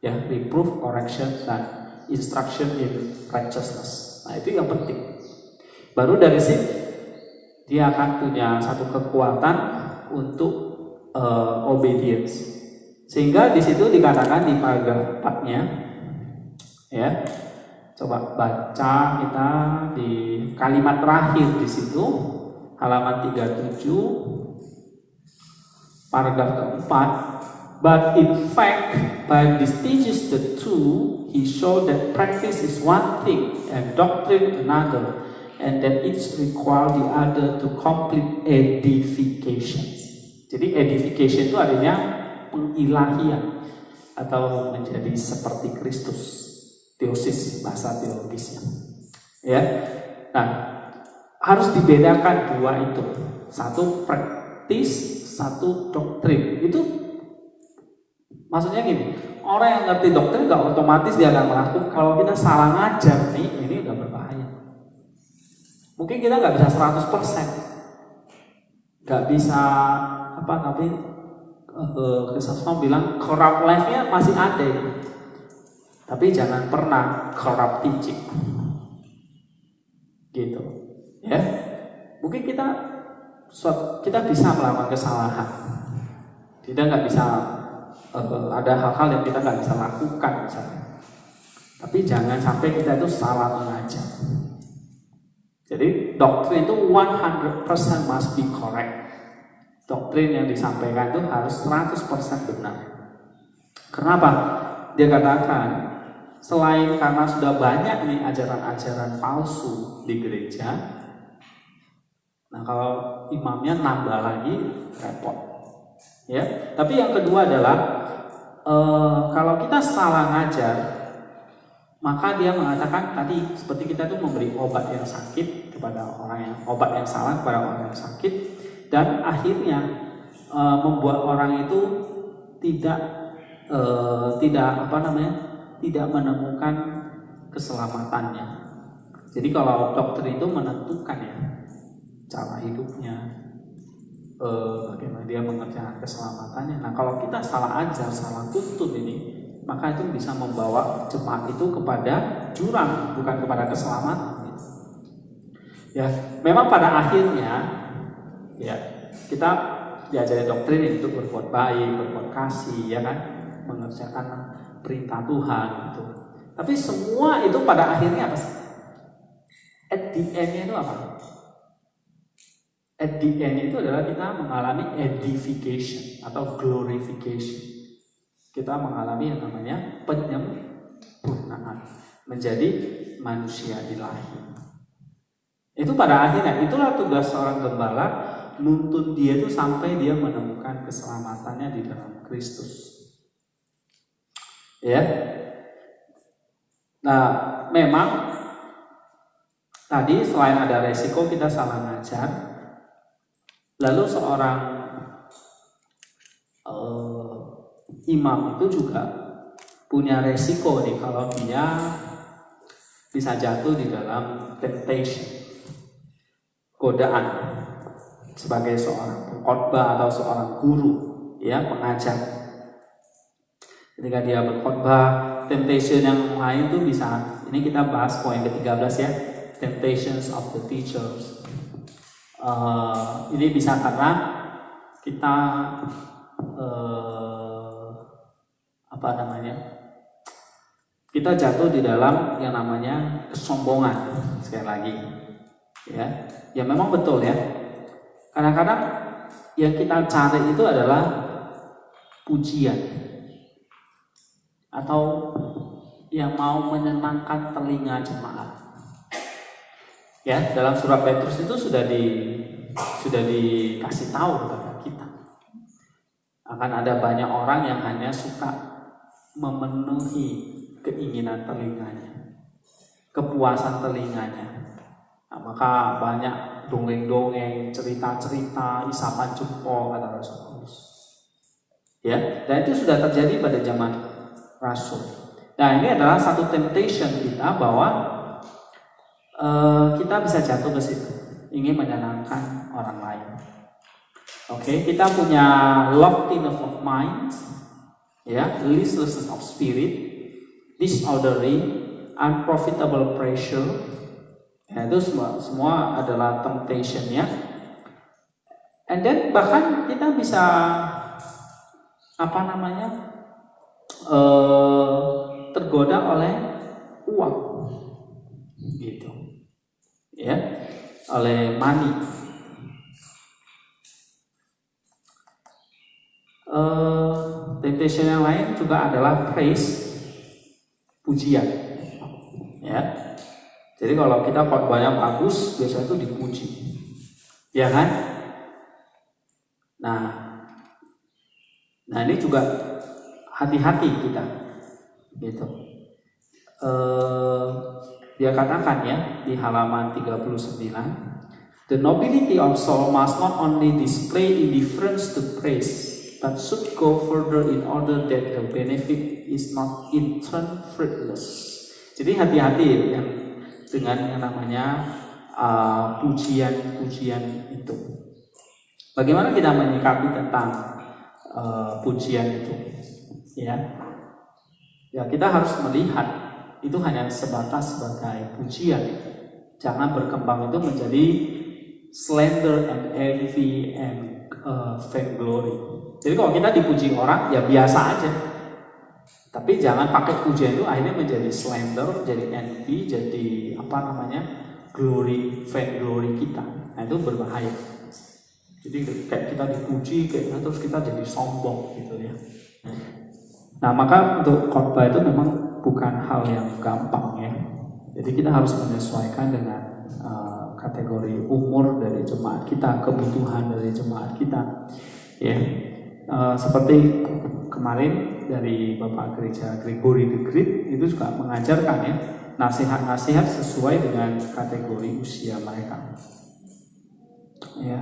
Ya, reproof, correction, dan instruction in righteousness. Nah, itu yang penting. Baru dari sini dia akan punya satu kekuatan untuk obedience. Sehingga di situ dikatakan di paragraf 4-nya, ya. Coba baca kita di kalimat terakhir di situ, halaman 37, paragraf keempat. But in fact, by these teaches the two, he showed that practice is one thing and doctrine another, and that each require the other to complete edification. Jadi edification itu artinya pengilahian atau menjadi seperti Kristus, teosis bahasa teologisnya. Ya, nah harus dibedakan dua itu, satu praktis, satu doktrin. Itu maksudnya gini, orang yang ngerti doktrin nggak otomatis dia akan melakukan. Kalau kita salah ngajar nih, ini udah berbahaya. Mungkin kita nggak bisa 100%, nggak bisa tapi Kristus bilang corrupt life-nya masih ada, tapi jangan pernah corrupt teaching, gitu, ya. Mungkin kita bisa melakukan kesalahan, kita nggak bisa, ada hal-hal yang kita nggak bisa lakukan misalnya, tapi jangan sampai kita itu salah mengajar. Jadi doktrin itu 100% must be correct. Doktrin yang disampaikan itu harus 100% benar. Kenapa? Dia katakan, selain karena sudah banyak nih ajaran-ajaran palsu di gereja, nah kalau imamnya nambah lagi repot, ya. Tapi yang kedua adalah kalau kita salah ngajar, maka dia mengatakan tadi seperti kita tuh memberi obat yang sakit kepada orang yang salah kepada orang yang sakit. Dan akhirnya membuat orang itu tidak menemukan keselamatannya. Jadi kalau doktrin itu menentukan ya cara hidupnya, bagaimana dia mengerjakan keselamatannya. Nah, kalau kita salah ajar, salah tuntun ini, maka itu bisa membawa jemaat itu kepada jurang, bukan kepada keselamatan. Ya, memang pada akhirnya ya, kita diajari doktrin untuk berbuat baik, berbuat kasih, ya kan, mengerjakan perintah Tuhan gitu. Tapi semua itu pada akhirnya apa sih? At the end-nya itu apa? At the end itu adalah kita mengalami edification atau glorification. Kita mengalami yang namanya penyempurnaan, menjadi manusia ilahi. Itu pada akhirnya, itulah tugas seorang gembala, nuntun dia itu sampai dia menemukan keselamatannya di dalam Kristus. Ya. Nah, memang tadi selain ada resiko kita salah ngajar, lalu seorang imam itu juga punya resiko nih kalau dia bisa jatuh di dalam temptation, godaan. Sebagai seorang pengkhotbah atau seorang guru, ya, pengajar. Ketika dia berkhotbah, temptation yang lain tuh bisa, ini kita bahas poin ke-13 ya, temptations of the teachers. Ini bisa karena kita kita jatuh di dalam yang namanya kesombongan. Sekali lagi ya memang betul ya, kadang-kadang yang kita cari itu adalah pujian atau yang mau menyenangkan telinga jemaat. Ya, dalam surat Petrus itu sudah dikasih tahu kepada kita. Akan ada banyak orang yang hanya suka memenuhi keinginan telinganya, kepuasan telinganya. Nah, maka banyak dongeng-dongeng, cerita-cerita, isapan jempol kata Rasul Paulus. Ya, dan itu sudah terjadi pada zaman Rasul. Nah, ini adalah satu temptation kita bahwa kita bisa jatuh ke situ, ingin menyenangkan orang lain. Oke, kita punya loftiness of mind, ya, listlessness of spirit, disorderly, unprofitable pressure. Ya, itu semua adalah temptation ya. And then bahkan kita bisa tergoda oleh uang, gitu, ya, oleh money. Temptation yang lain juga adalah praise, pujian, ya. Jadi kalau kita khotbahnya bagus, biasanya itu dipuji, ya kan? Nah ini juga hati-hati kita, gitu. Dia katakan ya di halaman 39, the nobility of soul must not only display indifference to praise, but should go further in order that the benefit is not in turn fruitless. Jadi hati-hati ya dengan yang namanya pujian-pujian itu. Bagaimana kita menyikapi tentang pujian itu? Ya kita harus melihat itu hanya sebatas sebagai pujian. Jangan berkembang itu menjadi slander and envy and vainglory. Jadi kalau kita dipuji orang ya biasa aja. Tapi jangan pakai pujian itu akhirnya menjadi slander, jadi envy, jadi glory, vainglory kita. Nah itu berbahaya. Jadi kayak kita dipuji, terus kita jadi sombong gitu ya. Nah maka untuk khotbah itu memang bukan hal yang gampang ya. Jadi kita harus menyesuaikan dengan kategori umur dari jemaat kita, kebutuhan dari jemaat kita. Ya, seperti kemarin dari Bapak Gereja Gregory the Great itu juga mengajarkan ya nasihat-nasihat sesuai dengan kategori usia mereka. Ya,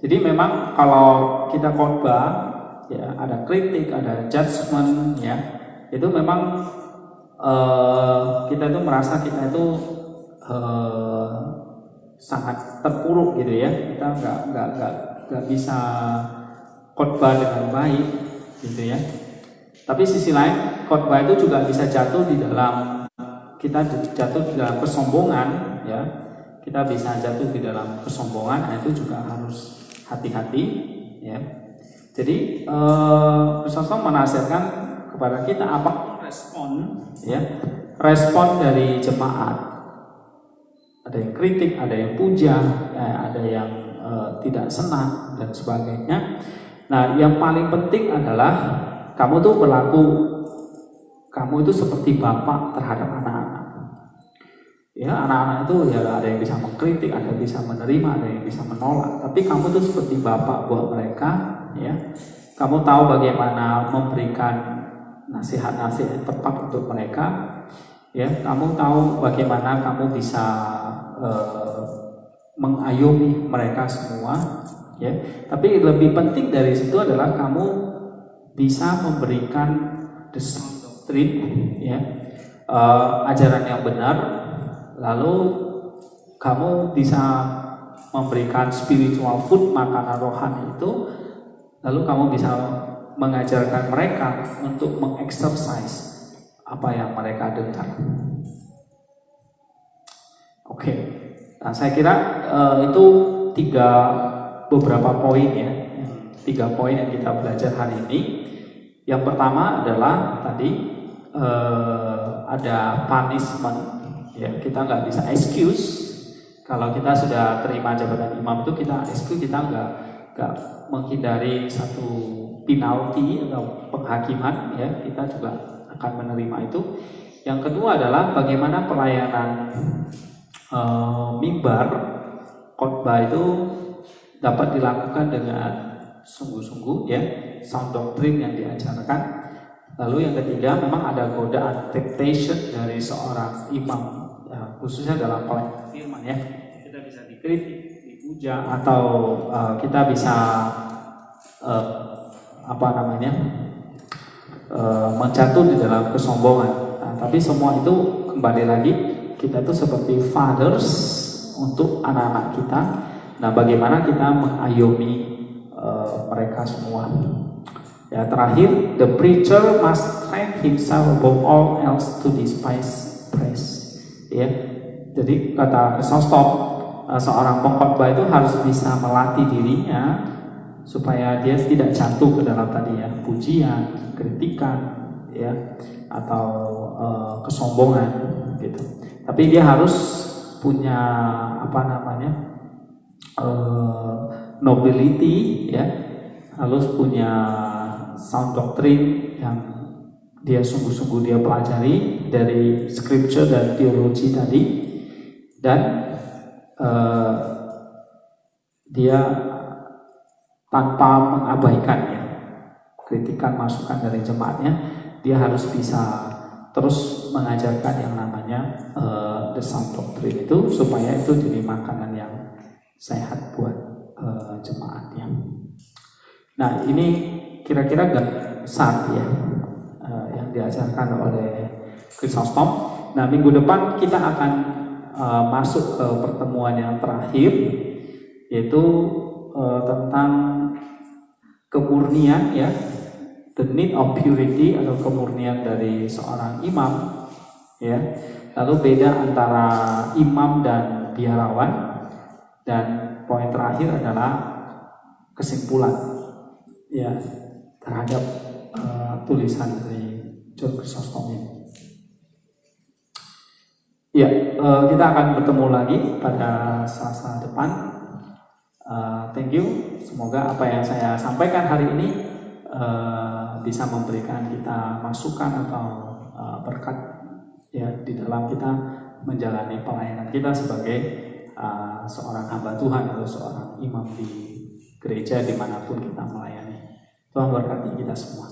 jadi memang kalau kita khotbah ya ada kritik, ada judgement ya, itu memang kita itu merasa kita itu sangat terpuruk gitu ya, kita nggak bisa khotbah dengan baik gitu ya. Tapi sisi lain khotbah itu juga bisa jatuh di dalam kesombongan ya, kita bisa jatuh di dalam kesombongan. Nah itu juga harus hati-hati ya. Jadi Kristus menasihatkan kepada kita apa respon dari jemaat. Ada yang kritik, ada yang puja, ada yang tidak senang dan sebagainya. Nah, yang paling penting adalah kamu itu seperti bapak terhadap anak-anak. Ya, anak-anak itu ya ada yang bisa mengkritik, ada yang bisa menerima, ada yang bisa menolak. Tapi kamu itu seperti bapak buat mereka, ya. Kamu tahu bagaimana memberikan nasihat-nasihat yang tepat untuk mereka. Ya, kamu tahu bagaimana kamu bisa mengayomi mereka semua, ya. Tapi lebih penting dari situ adalah kamu bisa memberikan the sound doctrine, ya, ajaran yang benar. Lalu kamu bisa memberikan spiritual food, makanan rohani itu. Lalu kamu bisa mengajarkan mereka untuk mengeksersis apa yang mereka dengar. Oke, nah saya kira itu beberapa poin ya, 3 poin yang kita belajar hari ini. Yang pertama adalah tadi ada punishment, ya kita nggak bisa excuse. Kalau kita sudah terima jabatan imam itu kita excuse, kita nggak menghindari satu penalti atau penghakiman, ya kita juga akan menerima itu. Yang kedua adalah bagaimana pelayanan mimbar khotbah itu dapat dilakukan dengan sungguh-sungguh, ya, sound doctrine yang diajarkan. Lalu yang ketiga, memang ada godaan temptation dari seorang imam, ya, khususnya dalam pelayanan firman, ya. Kita bisa dikritik, dipuja, atau kita bisa menjatuh di dalam kesombongan. Nah, tapi semua itu kembali lagi, kita itu seperti fathers untuk anak-anak kita. Nah, bagaimana kita mengayomi mereka semua. Ya, terakhir, the preacher must train himself above all else to despise praise. Ya, jadi kata Chrysostom, seorang pengkhotbah itu harus bisa melatih dirinya supaya dia tidak jatuh ke dalam tadi ya, pujian, kritikan, ya, atau kesombongan gitu. Tapi dia harus punya nobility, ya, harus punya sound doctrine yang dia sungguh-sungguh dia pelajari dari scripture dan teologi tadi, dan dia tanpa mengabaikannya kritikan masukan dari jemaatnya, dia harus bisa terus mengajarkan yang namanya the sound doctrine itu, supaya itu jadi makanan yang sehat buat jemaatnya. Nah, ini kira-kira besar ya yang diajarkan oleh Chrysostom. Nah, minggu depan kita akan masuk ke pertemuan yang terakhir, yaitu tentang kemurnian, ya, the need of purity atau kemurnian dari seorang imam, ya. Lalu beda antara imam dan biarawan, dan poin terakhir adalah kesimpulan, ya, terhadap tulisan dari John Chrysostom ini. Ya, kita akan bertemu lagi pada Selasa depan. Thank you. Semoga apa yang saya sampaikan hari ini bisa memberikan kita masukan atau berkat, ya, di dalam kita menjalani pelayanan kita sebagai seorang hamba Tuhan atau seorang imam di gereja dimanapun kita melayani. Tuhan berkati kita semua.